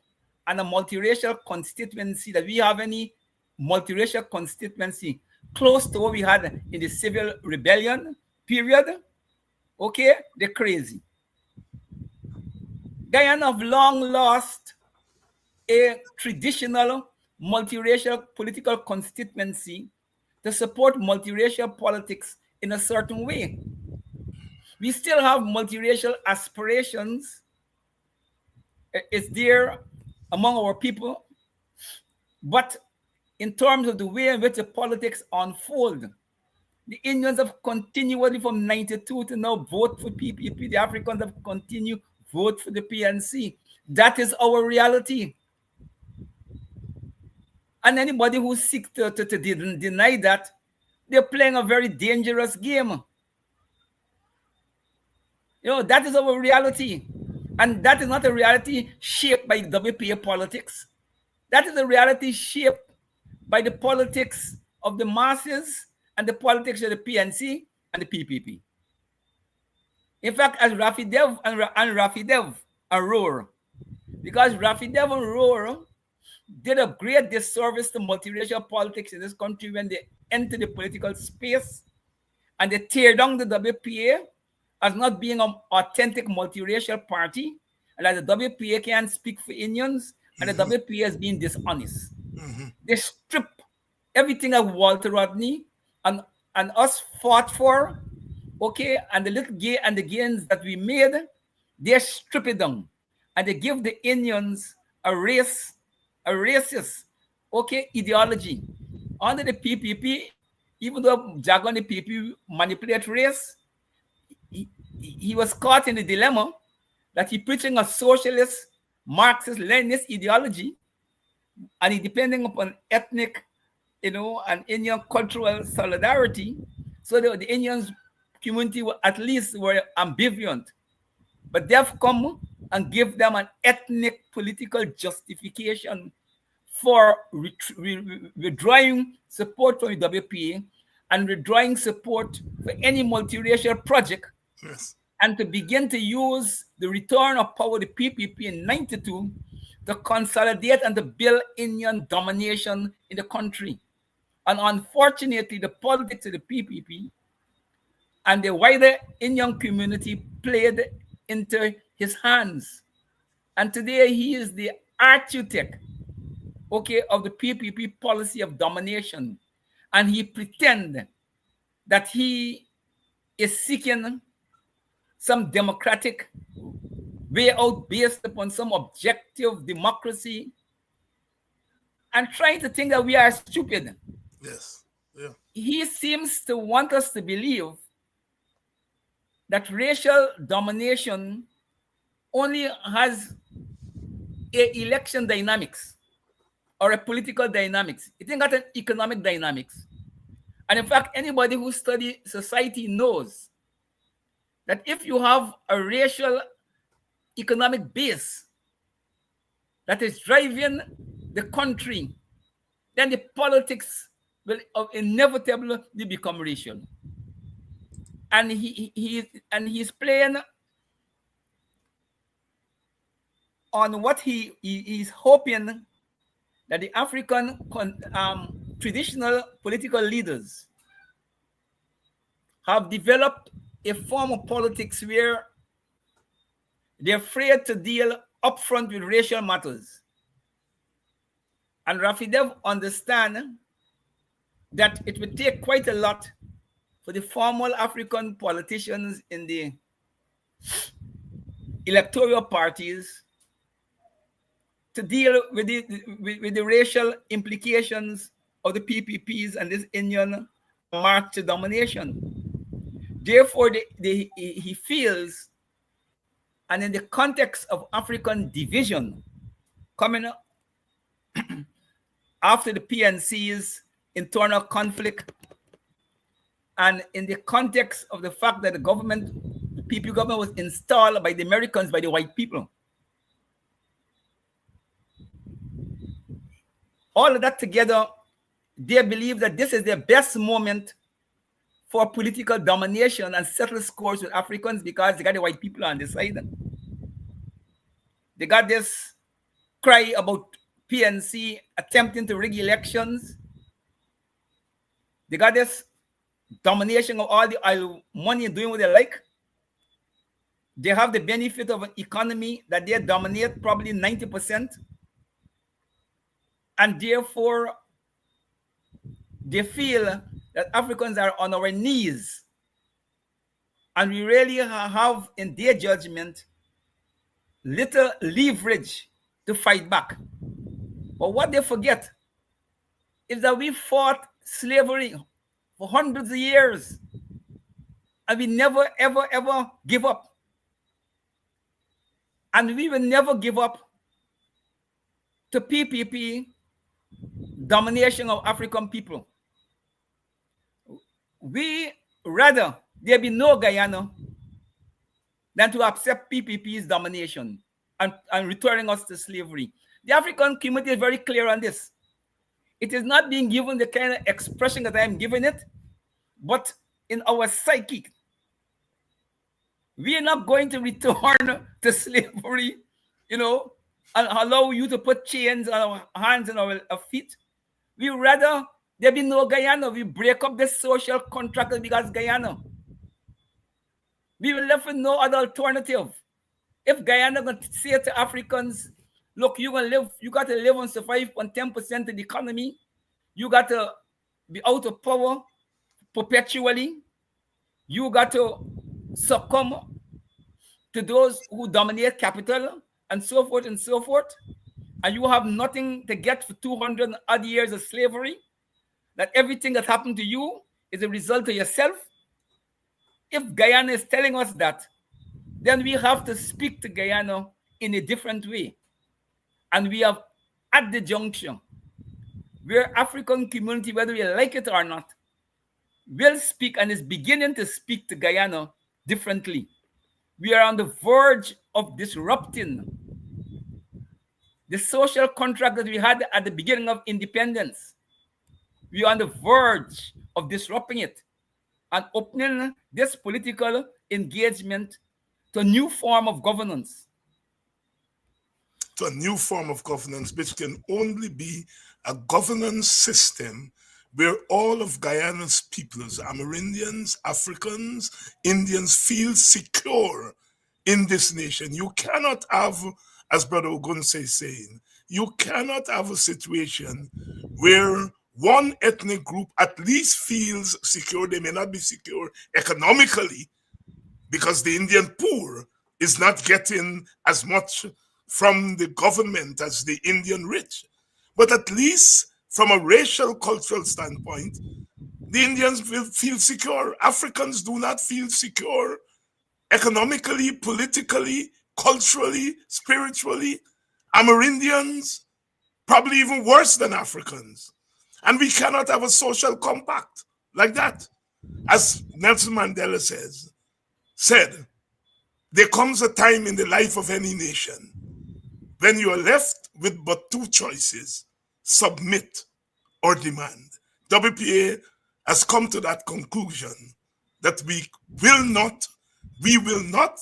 and a multiracial constituency, that we have any multiracial constituency close to what we had in the civil rebellion period, okay, they're crazy. Guyana have long lost a traditional multiracial political constituency to support multiracial politics in a certain way. We still have multiracial aspirations. It's there among our people, but in terms of the way in which the politics unfold, the Indians have continually from 92 to now vote for PPP. The Africans have continued vote for the PNC. That is our reality. And anybody who seeks to deny that, they're playing a very dangerous game. That is our reality. And that is not a reality shaped by WPA politics. That is a reality shaped by the politics of the masses and the politics of the PNC and the PPP. In fact, as Rafi Dev and Roar, because Rafi Dev and Roar did a great disservice to multiracial politics in this country when they enter the political space and they tear down the WPA as not being an authentic multiracial party, and that the WPA can't speak for Indians, and the WPA is being dishonest. They strip everything that Walter Rodney and us fought for okay, and the little gain and the gains that we made, they strip it down, and they give the Indians a racist, okay, ideology. Under the PPP, even though Jagan the PPP manipulate race, he was caught in the dilemma that he preaching a socialist, Marxist, Leninist ideology, and he depending upon ethnic, and Indian cultural solidarity. So the Indian community at least were ambivalent, but they've come and give them an ethnic political justification for withdrawing support from the WPA and withdrawing support for any multiracial project. Yes. And to begin to use the return of power, the PPP in 92, to consolidate and to build Indian domination in the country. And unfortunately, the politics of the PPP and the wider Indian community played into his hands. And today he is the architect, okay, of the PPP policy of domination. And he pretends that he is seeking some democratic way out based upon some objective democracy and trying to think that we are stupid. Yes. Yeah. He seems to want us to believe that racial domination only has a election dynamics or a political dynamics. It ain't got an economic dynamics. And in fact, anybody who studies society knows that if you have a racial economic base that is driving the country, then the politics will inevitably become racial. And he's playing on what he is hoping that the African traditional political leaders have developed a form of politics where they're afraid to deal upfront with racial matters. And Rafidev understand that it would take quite a lot for the formal African politicians in the electoral parties to deal with the racial implications of the PPPs and this Indian march to domination. Therefore, he feels, and in the context of African division coming up after the PNC's internal conflict, and in the context of the fact that the PP government was installed by the Americans, by the white people. All of that together, they believe that this is their best moment for political domination and settle scores with Africans because they got the white people on the side. They got this cry about PNC attempting to rig elections. They got this domination of all the oil money doing what they like. They have the benefit of an economy that they dominate probably 90%. And therefore, they feel that Africans are on our knees. And we really have, in their judgment, little leverage to fight back. But what they forget is that we fought slavery for hundreds of years. And we never, ever, ever give up. And we will never give up to PPP domination of African people. We rather there be no Guyana than to accept PPP's domination and returning us to slavery. The African community is very clear on this. It is not being given the kind of expression that I am giving it, but in our psyche, we are not going to return to slavery, and allow you to put chains on our hands and our feet. We rather there be no Guyana. We break up the social contract because Guyana. We will left with no other alternative. If Guyana going to say to Africans, look, you got to live and survive on 10% of the economy. You got to be out of power perpetually. You got to succumb to those who dominate capital and so forth and so forth. And you have nothing to get for 200 odd years of slavery, that everything that happened to you is a result of yourself. If Guyana is telling us that, then we have to speak to Guyana in a different way. And we have at the junction where African community, whether we like it or not, will speak and is beginning to speak to Guyana differently. We are on the verge of disrupting the social contract that we had at the beginning of independence. We are on the verge of disrupting it and opening this political engagement to a new form of governance. To a new form of governance, which can only be a governance system where all of Guyana's peoples, Amerindians, Africans, Indians, feel secure in this nation. You cannot have, as Brother Ogunseye is saying, you cannot have a situation where one ethnic group at least feels secure. They may not be secure economically because the Indian poor is not getting as much from the government as the Indian rich. But at least from a racial, cultural standpoint, the Indians will feel secure. Africans do not feel secure economically, politically, culturally, spiritually. Amerindians, probably even worse than Africans. And we cannot have a social compact like that. As Nelson Mandela said, there comes a time in the life of any nation when you are left with but two choices: submit or demand. WPA has come to that conclusion that we will not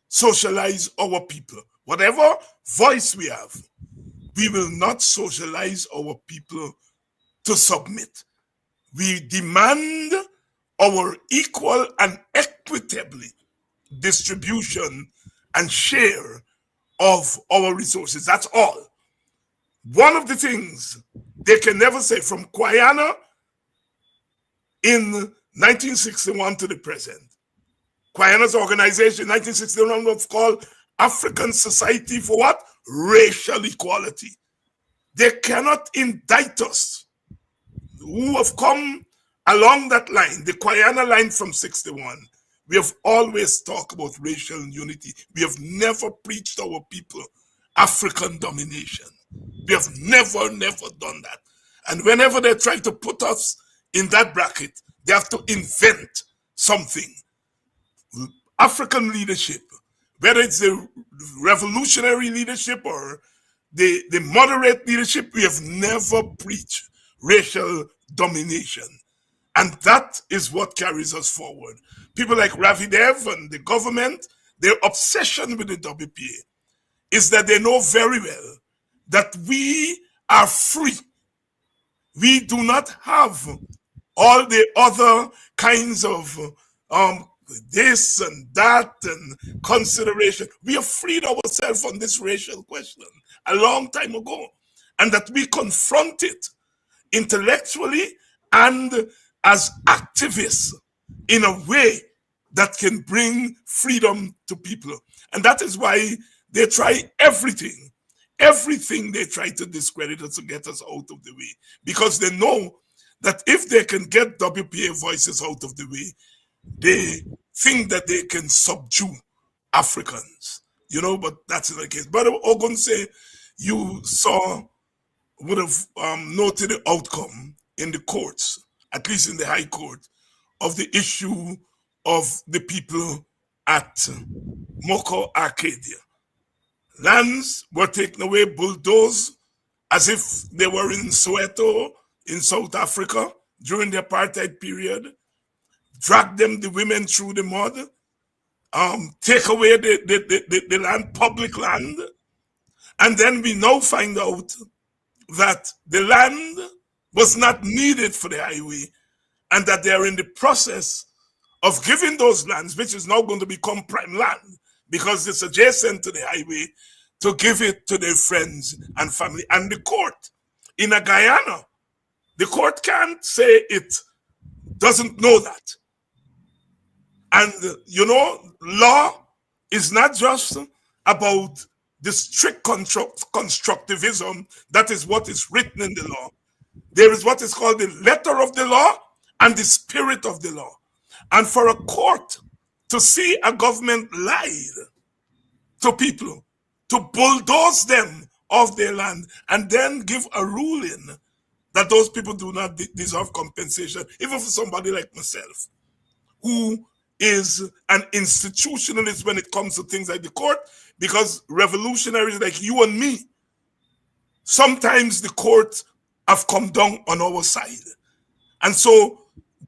socialize our people. Whatever voice we have, we will not socialize our people to submit. We demand our equal and equitably distribution and share of our resources. That's all. One of the things they can never say from Guyana in 1961 to the present, Guyana's organization in 1961 was called African Society for what? Racial Equality. They cannot indict us who have come along that line, the Guyana line from 61. We have always talked about racial unity. We have never preached our people African domination. We have never done that. And whenever they try to put us in that bracket, they have to invent something. African leadership, whether it's the revolutionary leadership or the moderate leadership, we have never preached racial domination. And that is what carries us forward. People like Ravi Dev and the government, their obsession with the WPA is that they know very well that we are free. We do not have all the other kinds of this and that and consideration. We have freed ourselves on this racial question a long time ago, and that we confront it intellectually and as activists in a way that can bring freedom to people. And that is why they try everything they try to discredit us, to get us out of the way, because they know that if they can get WPA voices out of the way, they think that they can subdue Africans, but that's not the case. But Ogunseye, you would have noted the outcome in the courts, at least in the High Court, of the issue of the people at Moko Arcadia. Lands were taken away, bulldozed, as if they were in Soweto in South Africa during the apartheid period, drag the women through the mud, take away the land, public land, and then we now find out that the land was not needed for the highway, and that they are in the process of giving those lands, which is now going to become prime land because it's adjacent to the highway, to give it to their friends and family. And the court in Guyana, the court can't say it doesn't know that. And, you know, law is not just about the strict constructivism, that is what is written in the law. There is what is called the letter of the law and the spirit of the law. And for a court to see a government lie to people, to bulldoze them off their land, and then give a ruling that those people do not deserve compensation, even for somebody like myself, who is an institutionalist when it comes to things like the court, because revolutionaries like you and me, sometimes the courts have come down on our side. And so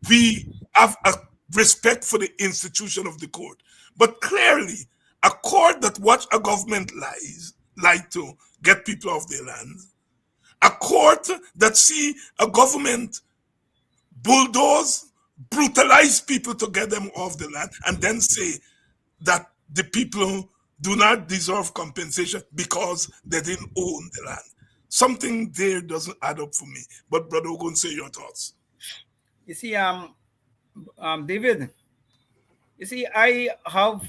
we have a respect for the institution of the court. But clearly, a court that watch a government lie to get people off their land, a court that see a government bulldoze, brutalize people to get them off the land, and then say that the people do not deserve compensation because they didn't own the land. Something there doesn't add up for me. But Brother Ogunseye, your thoughts. You see, David, you see, I have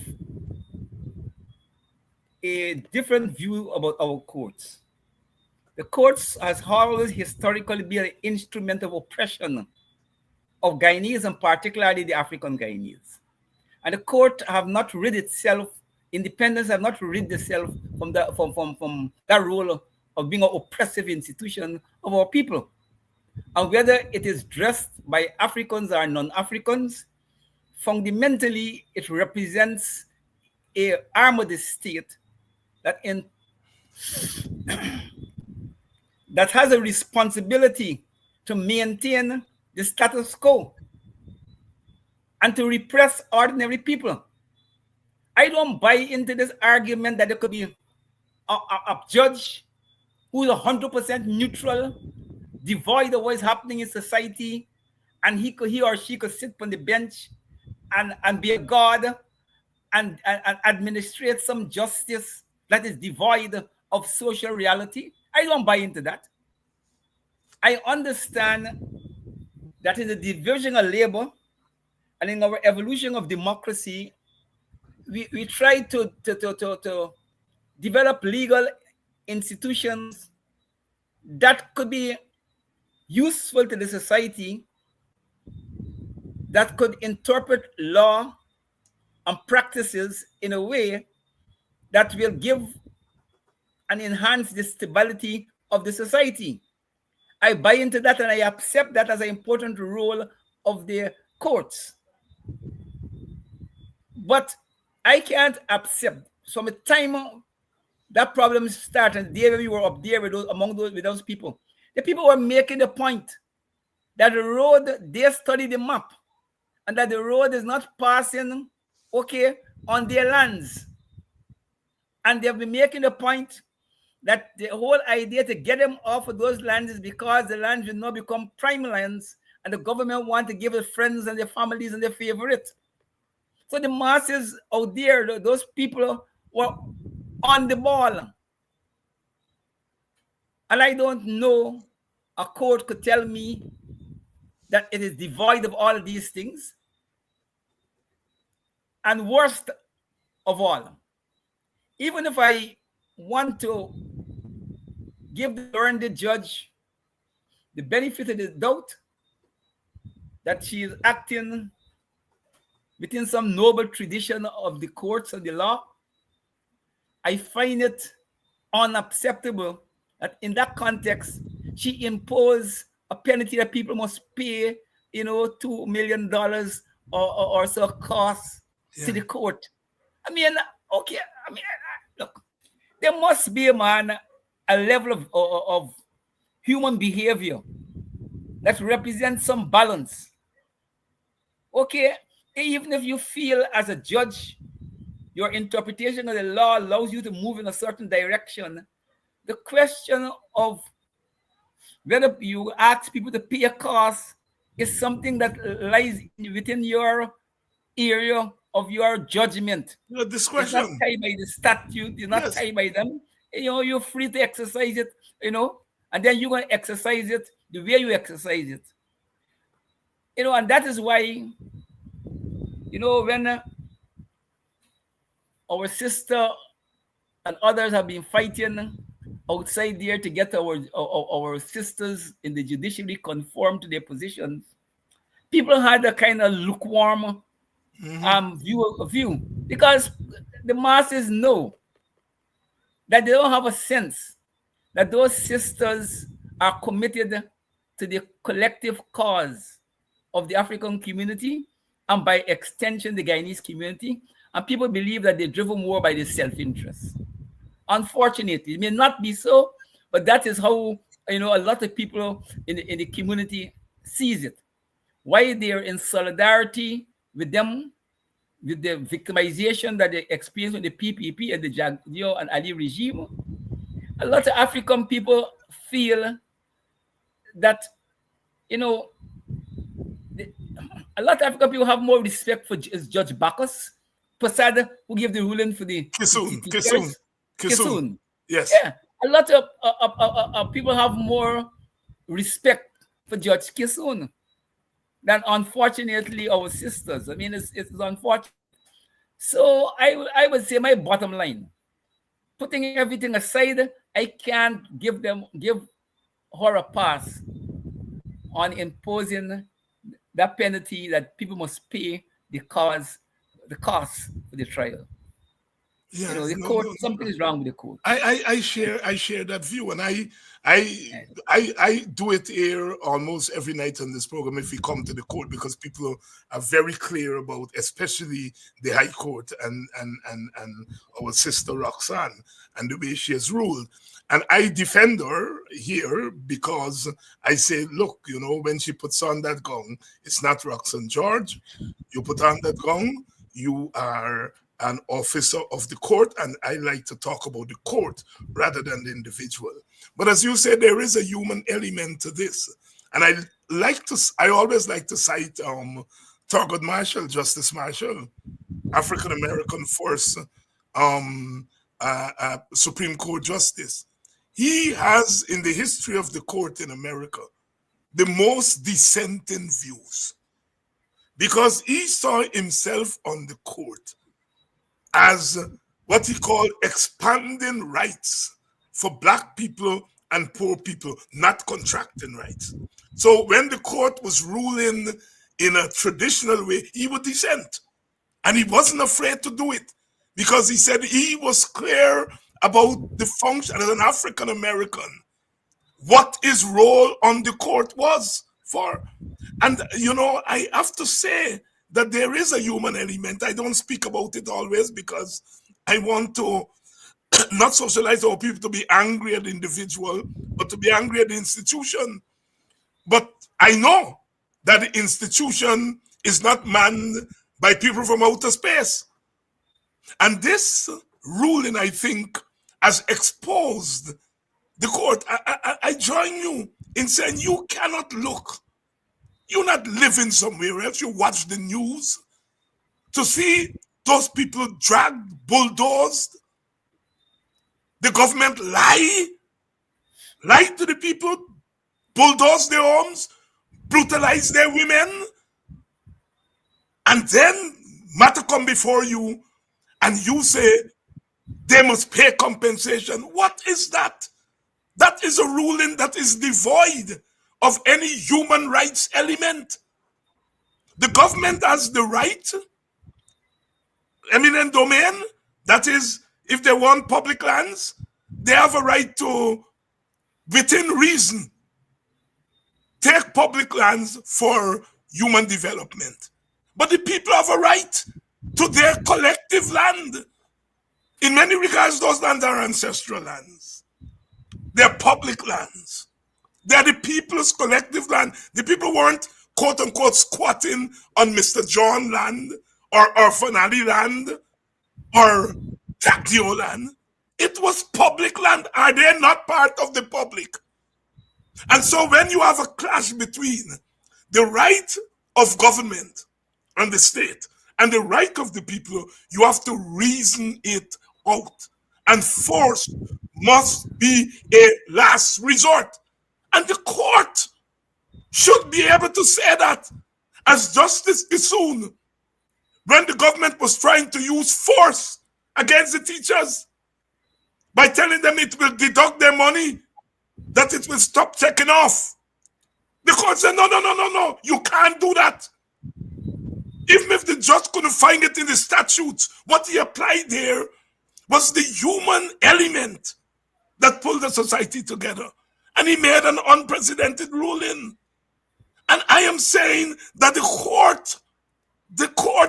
a different view about our courts. The courts has always historically been an instrument of oppression of Guyanese, and particularly the African Guyanese. And the court have not rid itself, independence have not rid itself from that role of being an oppressive institution of our people. And whether it is dressed by Africans or non-Africans, fundamentally it represents a arm of the state that that has a responsibility to maintain the status quo and to repress ordinary people. I don't buy into this argument that there could be a judge who is 100% neutral, devoid of what is happening in society, and he or she could sit on the bench and be a god and administrate some justice that is devoid of social reality. I don't buy into that. I understand that in the division of labor and in our evolution of democracy, we try to develop legal institutions that could be useful to the society, that could interpret law and practices in a way that will give and enhance the stability of the society. I buy into that and I accept that as an important role of the courts. But I can't accept, from the time that problem started, the day we were up there with those people, the people were making the point that the road, they study the map, and that the road is not passing, on their lands. And they've been making the point that the whole idea to get them off of those lands is because the lands will now become prime lands, and the government want to give their friends and their families and their favorite. So the masses out there, those people were on the ball. And I don't know a court could tell me that it is devoid of all of these things. And worst of all, even if I want to give the learned judge the benefit of the doubt that she is acting within some noble tradition of the courts and the law, I find it unacceptable that in that context, she imposed a penalty that people must pay, $2 million or so costs to the court. Look, there must be, a level of human behavior that represents some balance. Even if you feel as a judge, your interpretation of the law allows you to move in a certain direction, the question of whether you ask people to pay a cost is something that lies within your area of your judgment. Your discretion. It's not tied by the statute. It's not tied by them. You're free to exercise it, and then you're going to exercise it the way you exercise it. And that is why You know, when our sister and others have been fighting outside there to get our sisters in the judiciary conform to their positions, people had a kind of lukewarm view because the masses know that they don't have a sense that those sisters are committed to the collective cause of the African community and by extension the Guyanese community, and people believe that they're driven more by their self-interest. Unfortunately, it may not be so, but that is how a lot of people in the community sees it. Why they're in solidarity with them, with the victimization that they experience with the PPP and the Jagdeo and Ali regime. A lot of African people feel that, a lot of African people have more respect for Judge Bacchus, Posada, who gave the ruling for the Kisun. Yes. Yeah, a lot of people have more respect for Judge Kisun than, unfortunately, our sisters. I mean, it's unfortunate. So I would say my bottom line, putting everything aside, I can't give her a pass on imposing that penalty that people must pay the cost for the trial. Yeah, the court, something is wrong with the court. I share that view, and I do it here almost every night on this program if we come to the court, because people are very clear about, especially the High Court and our sister Roxanne and the way she has ruled. And I defend her here because I say, look, when she puts on that gown, it's not Roxanne George. You put on that gown, you are an officer of the court, and I like to talk about the court rather than the individual. But as you said, there is a human element to this, and I always like to cite Thurgood Marshall, Justice Marshall, African American first Supreme Court justice. He has, in the history of the court in America, the most dissenting views, because he saw himself on the court as what he called expanding rights for Black people and poor people, not contracting rights. So when the court was ruling in a traditional way, he would dissent. And he wasn't afraid to do it, because he said he was clear about the function as an African American, what his role on the court was for. And, I have to say that there is a human element. I don't speak about it always because I want to not socialize our people to be angry at the individual, but to be angry at the institution. But I know that the institution is not manned by people from outer space. And this ruling, I think, has exposed the court. I join you in saying you cannot look. You're not living somewhere else. You watch the news to see those people dragged, bulldozed. The government lie to the people, bulldoze their homes, brutalize their women, and then matter come before you, and you say they must pay compensation. What is that? That is a ruling that is devoid of any human rights element. The government has the right, eminent domain, that is, if they want public lands, they have a right to, within reason, take public lands for human development. But the people have a right to their collective land. In many regards, those lands are ancestral lands. They're public lands. They are the people's collective land. The people weren't, quote unquote, squatting on Mr. John land or Fanali land or Jagdeo land. It was public land. Are they not part of the public? And so when you have a clash between the right of government and the state and the right of the people, you have to reason it out. And force must be a last resort. And the court should be able to say that. As Justice Kisun when the government was trying to use force against the teachers by telling them it will deduct their money, that it will stop checking off. The court said, no, you can't do that. Even if the judge couldn't find it in the statutes, what he applied there was the human element that pulled the society together. And he made an unprecedented ruling. And I am saying that the court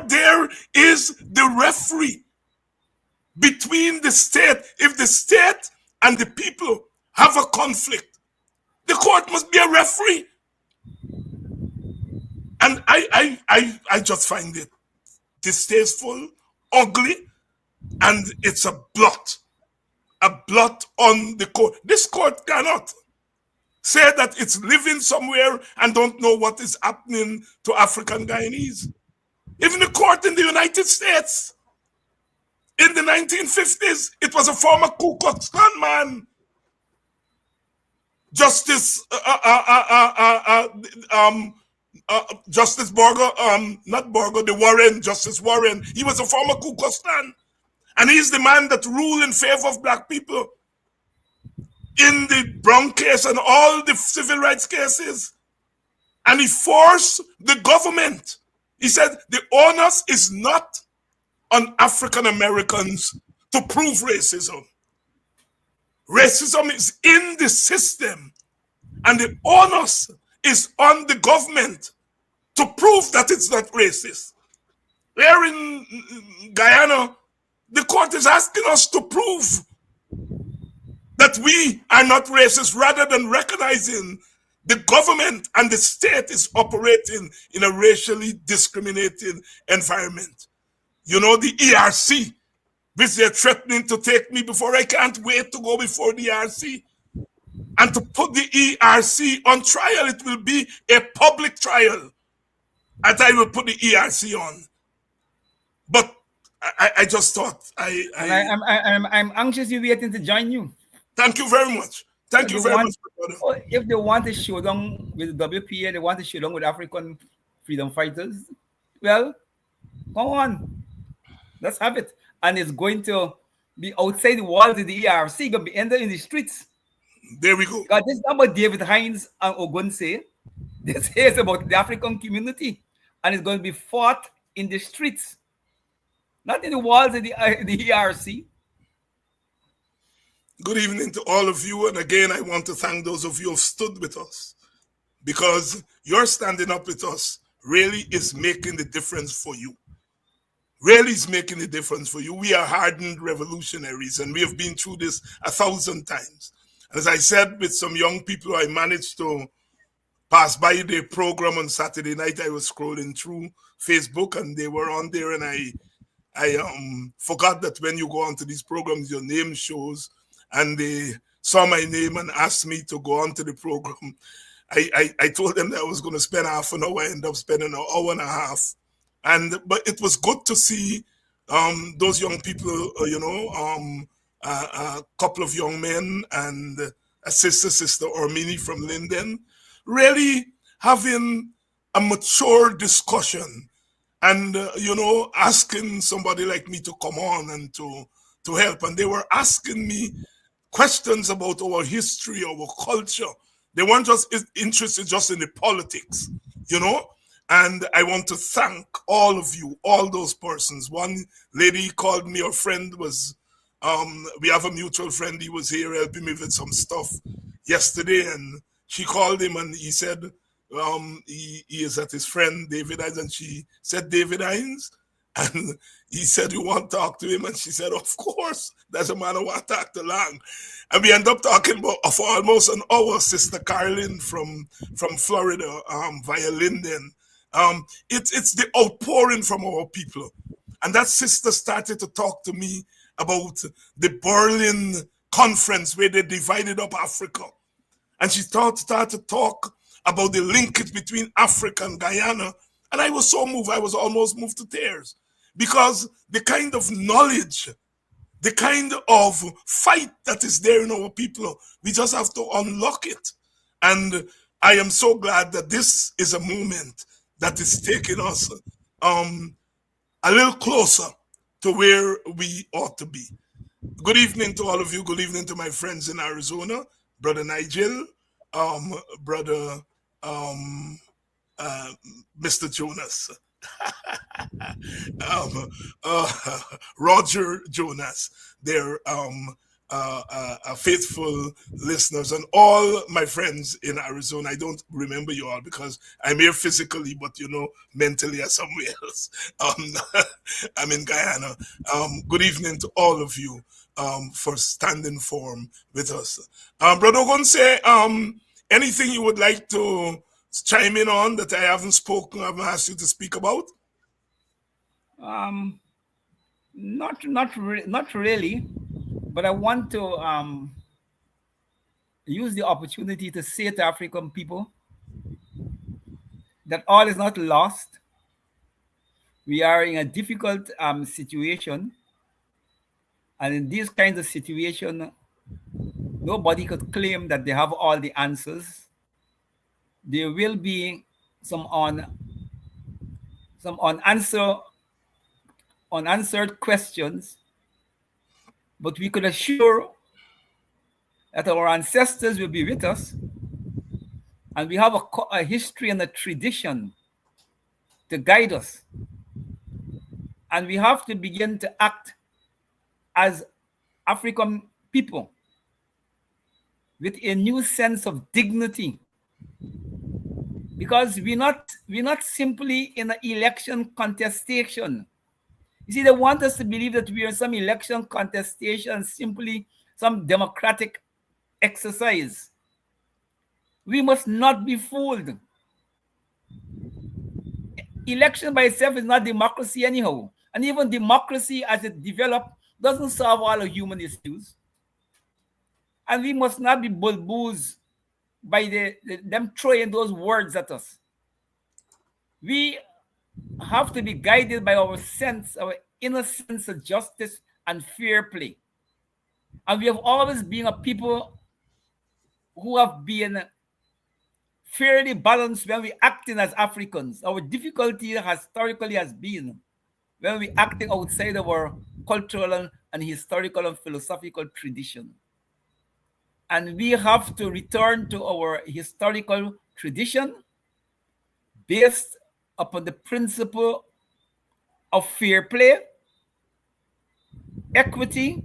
there is the referee between the state. If the state and the people have a conflict, the court must be a referee. And I just find it distasteful, ugly, and it's a blot on the court. This court cannot say that it's living somewhere and don't know what is happening to African Guyanese. Even the court in the United States, in the 1950s, it was a former Ku Klux Klan man, Justice Justice Justice Warren. He was a former Ku Klux Klan, and he's the man that ruled in favor of black people in the Brown case and all the civil rights cases. And he forced the government. He said the onus is not on African Americans to prove racism. Racism is in the system, and the onus is on the government to prove that it's not racist. Here in Guyana, the court is asking us to prove that we are not racist, rather than recognizing the government and the state is operating in a racially discriminating environment. You know, the ERC, which they're threatening to take me before. I can't wait to go before the ERC. And to put the ERC on trial, it will be a public trial that I will put the ERC on. But I just thought I'm anxiously waiting to join you. Thank you very much. Thank you very much, brother. If they want to show down with the WPA, they want to show down with African freedom fighters, well, come on. Let's have it. And it's going to be outside the walls of the ERC, going to be entered in the streets. There we go. Because this is about David Hinds and Ogunseye. This is about the African community. And it's going to be fought in the streets, not in the walls of the ERC. Good evening to all of you. And again, I want to thank those of you who have stood with us, because your standing up with us really is making the difference for you. Really is making a difference for you. We are hardened revolutionaries, and we have been through this 1,000 times. As I said, with some young people, I managed to pass by the program on Saturday night. I was scrolling through Facebook, and they were on there, and I forgot that when you go onto these programs, your name shows, and they saw my name and asked me to go onto the program. I told them that I was going to spend half an hour. I ended up spending an hour and a half. But it was good to see those young people, a couple of young men and a sister Ormini from Linden, really having a mature discussion and, asking somebody like me to come on and to help. And they were asking me questions about our history, our culture. They weren't just interested just in the politics, And I want to thank all of you, all those persons. One lady called me, her friend was, we have a mutual friend, he was here helping me with some stuff yesterday, and she called him and he said, he is at his friend David Hines, and she said, David Hines? And he said, you want to talk to him? And she said, of course, there's a man who want to talk to Lang. And we end up talking for almost an hour. Sister Carolyn from Florida, via Linden. It's the outpouring from our people. And that sister started to talk to me about the Berlin conference where they divided up Africa. And she started to talk about the linkage between Africa and Guyana. And I was so moved, I was almost moved to tears. Because the kind of knowledge, the kind of fight that is there in our people, we just have to unlock it. And I am so glad that this is a movement that is taking us a little closer to where we ought to be. Good evening to all of you. Good evening to my friends in Arizona, Brother Nigel, Brother Mr. Jonas, Roger Jonas. They're faithful listeners, and all my friends in Arizona. I don't remember you all because I'm here physically, but mentally I'm somewhere else. I'm in Guyana. Good evening to all of you for standing firm with us. Brother Ogunseye, anything you would like to chime in on that I haven't spoken, I haven't asked you to speak about? Not really, but I want to use the opportunity to say to African people that all is not lost. We are in a difficult situation, and in these kinds of situation, nobody could claim that they have all the answers. There will be some unanswered questions, but we could assure that our ancestors will be with us, and we have a history and a tradition to guide us. And we have to begin to act as African people with a new sense of dignity, because we're not simply in an election contestation. You see, they want us to believe that we are in some election contestation, simply some democratic exercise. We must not be fooled. Election by itself is not democracy anyhow. And even democracy as it developed doesn't solve all of human issues. And we must not be bulbuzed by them throwing those words at us. We have to be guided by our inner sense of justice and fair play. And we have always been a people who have been fairly balanced when we acting as Africans. Our difficulty historically has been when we acting outside of our cultural and historical and philosophical tradition. And we have to return to our historical tradition based upon the principle of fair play, equity,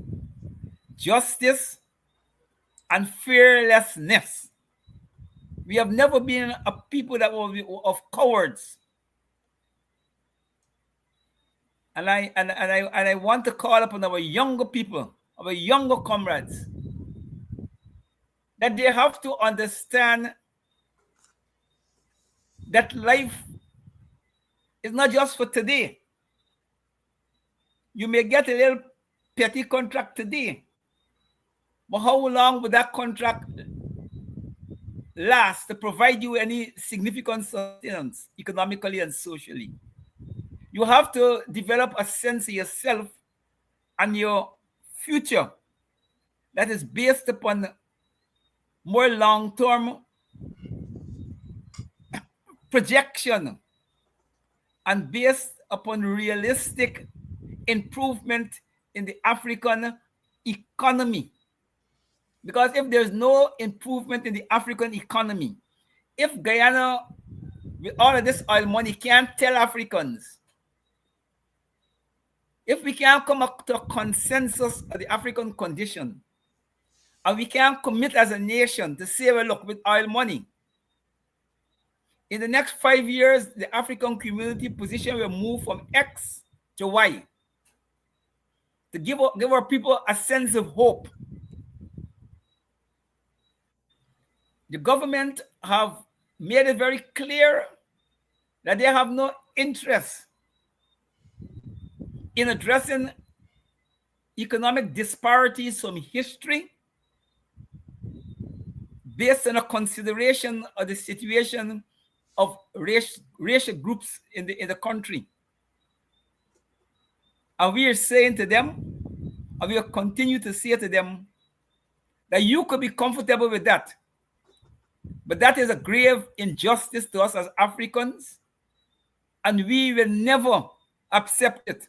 justice, and fearlessness. We have never been a people that will be of cowards. And I want to call upon our younger people, our younger comrades, that they have to understand that life is not just for today. You may get a little petty contract today, but how long would that contract last to provide you any significant sustenance economically and socially? You have to develop a sense of yourself and your future that is based upon more long-term projection and based upon realistic improvement in the African economy. Because if there's no improvement in the African economy, if Guyana, with all of this oil money, can't tell Africans, if we can't come up to a consensus of the African condition, and we can't commit as a nation to say, well, look, with oil money, in the next 5 years, the African community position will move from X to Y, to give our people a sense of hope. The government have made it very clear that they have no interest in addressing economic disparities from history based on a consideration of the situation of racial groups in the country. And we are saying to them, and we will continue to say to them, that you could be comfortable with that. But that is a grave injustice to us as Africans. And we will never accept it.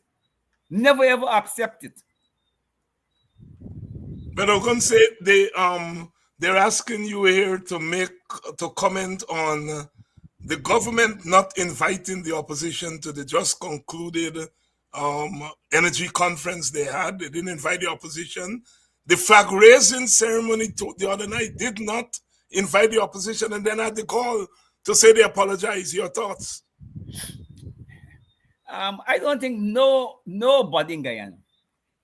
Never ever accept it. But I'm gonna say they're asking you here to comment on the government not inviting the opposition to the just concluded energy conference they had. They didn't invite the opposition. The flag raising ceremony the other night did not invite the opposition, and then had the call to say they apologize. Your thoughts? I don't think nobody in Guyana,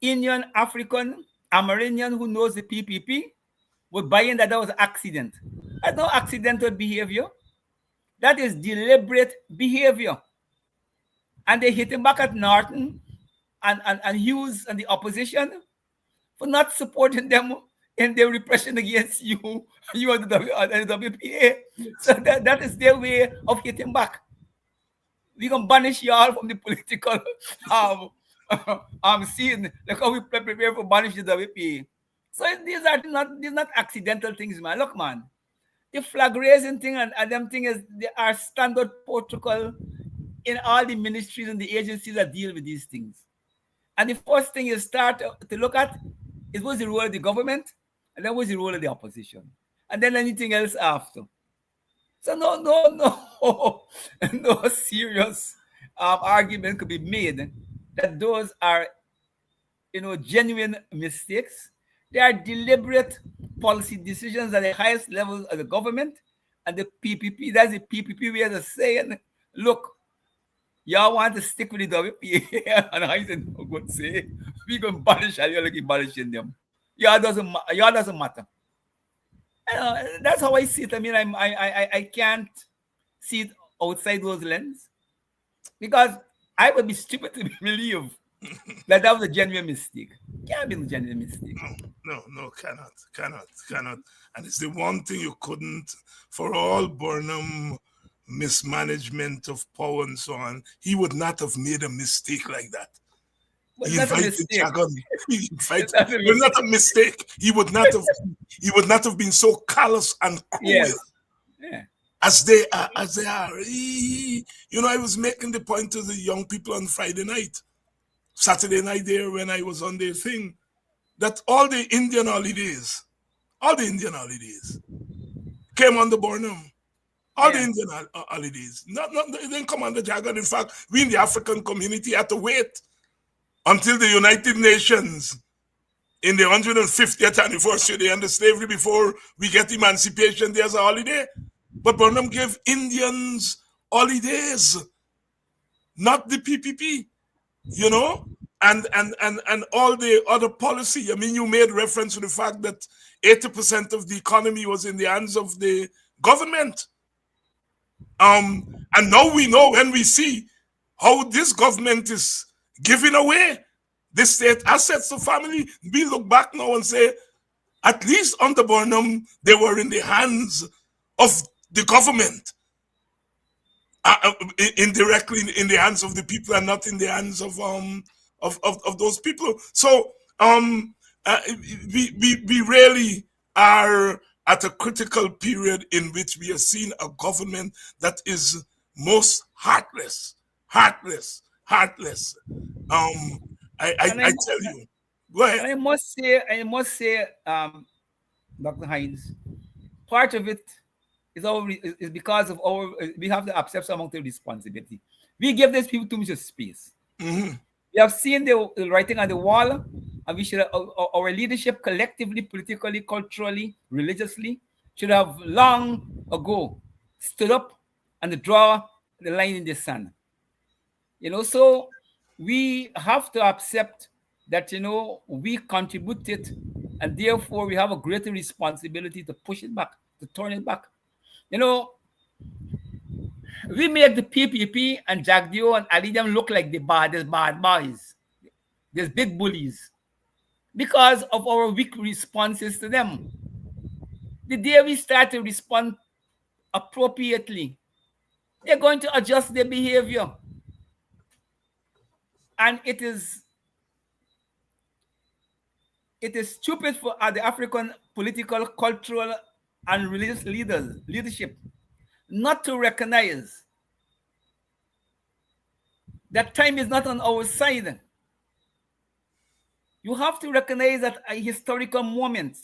Indian, African, Amerindian who knows the PPP would buy in that was an accident. That's no accidental behavior. That is deliberate behavior. And they hit him back at Norton and Hughes and the opposition for not supporting them in their repression against you and the WPA. So that is their way of hitting back. We can banish y'all from the political scene. Like how we prepare for banish the WPA. So these are not accidental things, man. Look, man, the flag raising thing and them thing is they are standard protocol in all the ministries and the agencies that deal with these things. And the first thing you start to look at is what's the role of the government, and then what's the role of the opposition, and then anything else after. So no serious argument could be made that those are, genuine mistakes. They are deliberate policy decisions at the highest levels of the government and the PPP. That's the PPP way of saying, look, y'all want to stick with the WPA, and I said, no, good say, we gonna banish and you're like banishing them. Y'all doesn't matter. That's how I see it. I mean, I can't see it outside those lenses because I would be stupid to believe that was a genuine mistake. Can't be a genuine mistake. No, cannot. And it's the one thing you couldn't, for all Burnham mismanagement of power and so on, he would not have made a mistake like that. But He that's a invited mistake. Jagan. That's a It was not a mistake. He would not have been so callous and cruel. Yes. Yeah. As they are. I was making the point to the young people on Friday night, Saturday night there when I was on their thing, that all the Indian holidays came on the Burnham. All the Indian holidays. It didn't come under Jagan. In fact, we in the African community had to wait until the United Nations in the 150th anniversary of the end of slavery before we get emancipation. There's a holiday. But Burnham gave Indians holidays, not the PPP, and all the other policy. I mean, you made reference to the fact that 80% of the economy was in the hands of the government. And now we know when we see how this government is giving away the state assets to family, we look back now and say, at least under Burnham, they were in the hands of the government, indirectly in the hands of the people and not in the hands of those people. So we really are at a critical period in which we are seeing a government that is most heartless. I tell you. Go ahead. I must say, Dr. Hines, part of it is because of we have to accept some amount of responsibility. We give these people too much space. Mm-hmm. We have seen the writing on the wall, and we should our leadership collectively, politically, culturally, religiously should have long ago stood up and draw the line in the sand. So we have to accept that we contributed, and therefore we have a greater responsibility to push it back, to turn it back. We make the PPP and Jagdio and Alidam look like the bad boys. There's big bullies because of our weak responses to them. The day we start to respond appropriately, they're going to adjust their behavior. And it is stupid for the African political, cultural, and religious leadership not to recognize That time is not on our side. You have to recognize that a historical moment.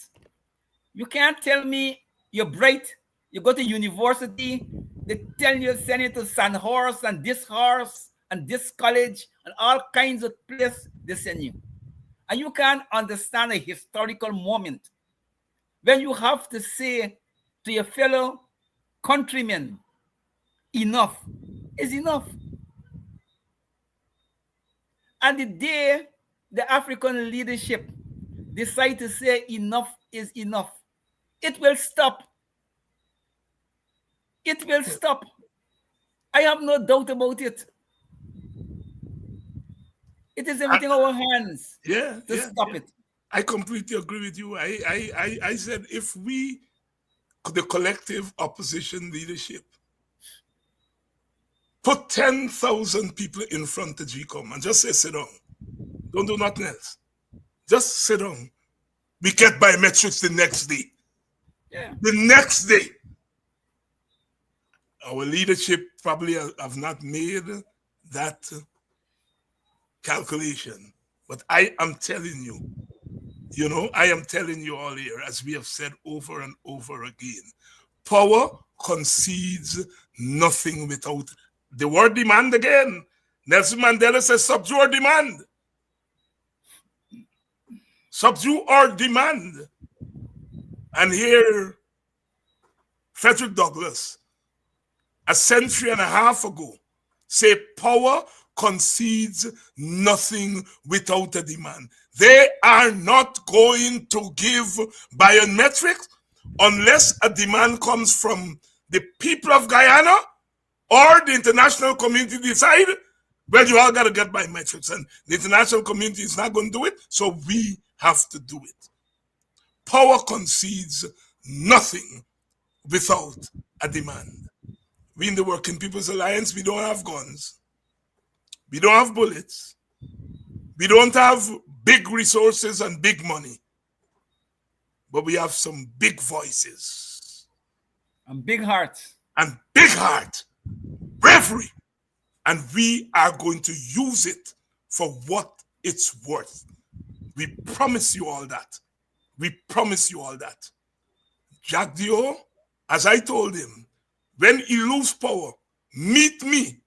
You can't tell me you're bright, you go to university, they tell you, send you to Sandhurst and this horse and this college and all kinds of places they send you. And you can't understand a historical moment when you have to say to your fellow countrymen, enough is enough. And the day the African leadership decide to say enough is enough, it will stop. It will stop. I have no doubt about it. It is within our hands to stop it. I completely agree with you. I said if we, the collective opposition leadership, put 10,000 people in front of GCOM and just say, sit down. Don't do nothing else. Just sit down. We get biometrics the next day. Yeah. The next day. Our leadership probably have not made that calculation. But I am telling you, I am telling you all here, as we have said over and over again, power concedes nothing without the word demand again. Nelson Mandela says, subdue or demand. Subdue or demand. And here, Frederick Douglass, a century and a half ago, say power concedes nothing without a demand. They are not going to give biometrics unless a demand comes from the people of Guyana or the international community decide, well, you all got to get biometrics, and the international community is not going to do it, so we have to do it. Power concedes nothing without a demand. We in the Working People's Alliance, we don't have guns. We don't have bullets. We don't have big resources and big money. But we have some big voices. And big hearts. And big heart. Bravery. And we are going to use it for what it's worth. We promise you all that. We promise you all that. Jack Dio, as I told him, when he lose power, meet me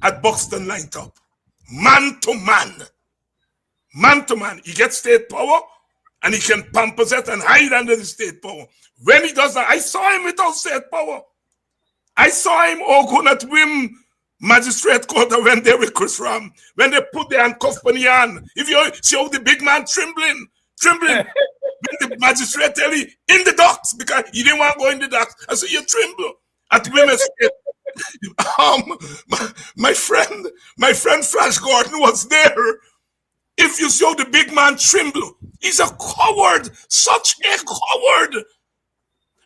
at Buxton Line Top. Man to man. Man to man. He gets state power and he can pamper it and hide under the state power. When he does that, I saw him without state power. I saw him Ogun at Wim Magistrate Court when they with Chris Ram. When they put the handcuff on the hand. If you see how the big man trembling. When the magistrate tell you in the docks because he didn't want to go in the docks. I said, you tremble at women's state. My friend Flash Gordon was there. If you saw the big man tremble, he's a coward, such a coward.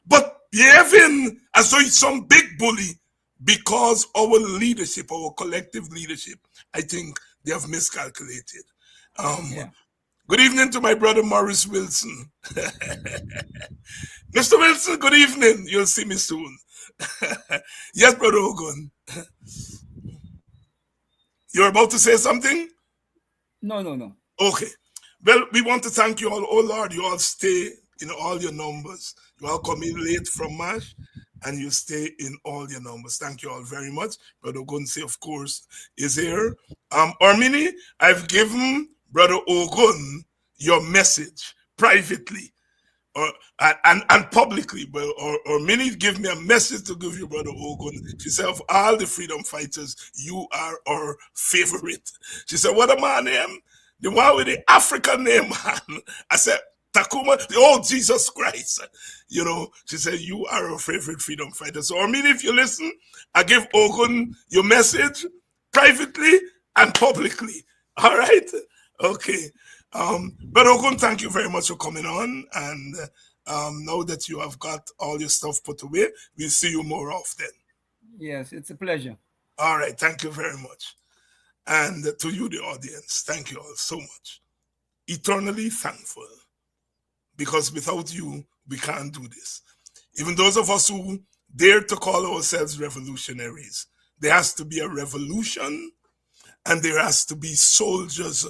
But behaving as though he's some big bully because our leadership, our collective leadership, I think they have miscalculated. Good evening to my brother Morris Wilson. Mr. Wilson, good evening. You'll see me soon. Yes, Brother Ogun. You're about to say something? No. Okay. Well, we want to thank you all. Oh, Lord, you all stay in all your numbers. You all come in late from MASH, and you stay in all your numbers. Thank you all very much. Brother Ogunseye, of course, is here. Armini, I've given Brother Ogun your message privately and publicly, but or Minnie give me a message to give you, Brother Ogun. She said, of all the freedom fighters, you are our favorite. She said, what am I name? The one with the African name, man. I said, Tacuma, oh, Jesus Christ. She said, you are our favorite freedom fighter. So, Minnie, if you listen, I give Ogun your message privately and publicly. All right? Okay. But Ogun, thank you very much for coming on. And now that you have got all your stuff put away, we'll see you more often. Yes, it's a pleasure. All right. Thank you very much. And to you, the audience, thank you all so much. Eternally thankful. Because without you, we can't do this. Even those of us who dare to call ourselves revolutionaries, there has to be a revolution. And there has to be soldiers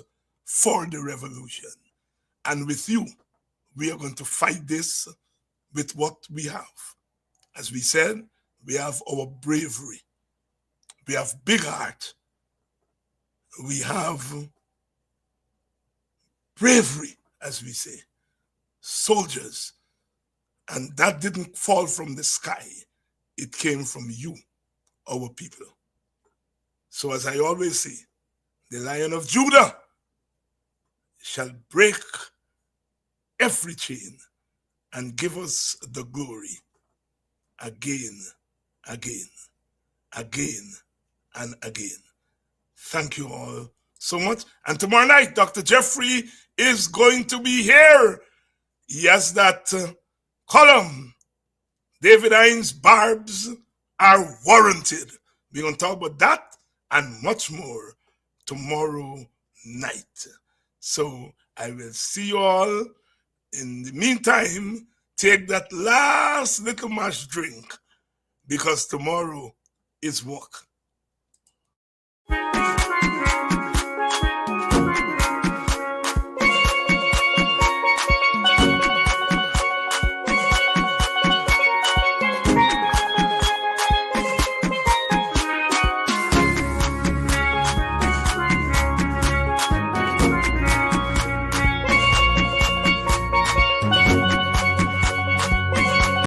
for the revolution. And with you, we are going to fight this with what we have. As we said, we have our bravery. We have big heart. We have bravery, as we say, soldiers. And that didn't fall from the sky. It came from you, our people. So as I always say, the Lion of Judah shall break every chain and give us the glory again, again, again, and again. Thank you all so much. And tomorrow night, Dr. Jeffrey is going to be here. He has that column, David Hines' Barbs Are Warranted. We're going to talk about that and much more tomorrow night. So I will see you all. In the meantime, take that last little mash drink, because tomorrow is work.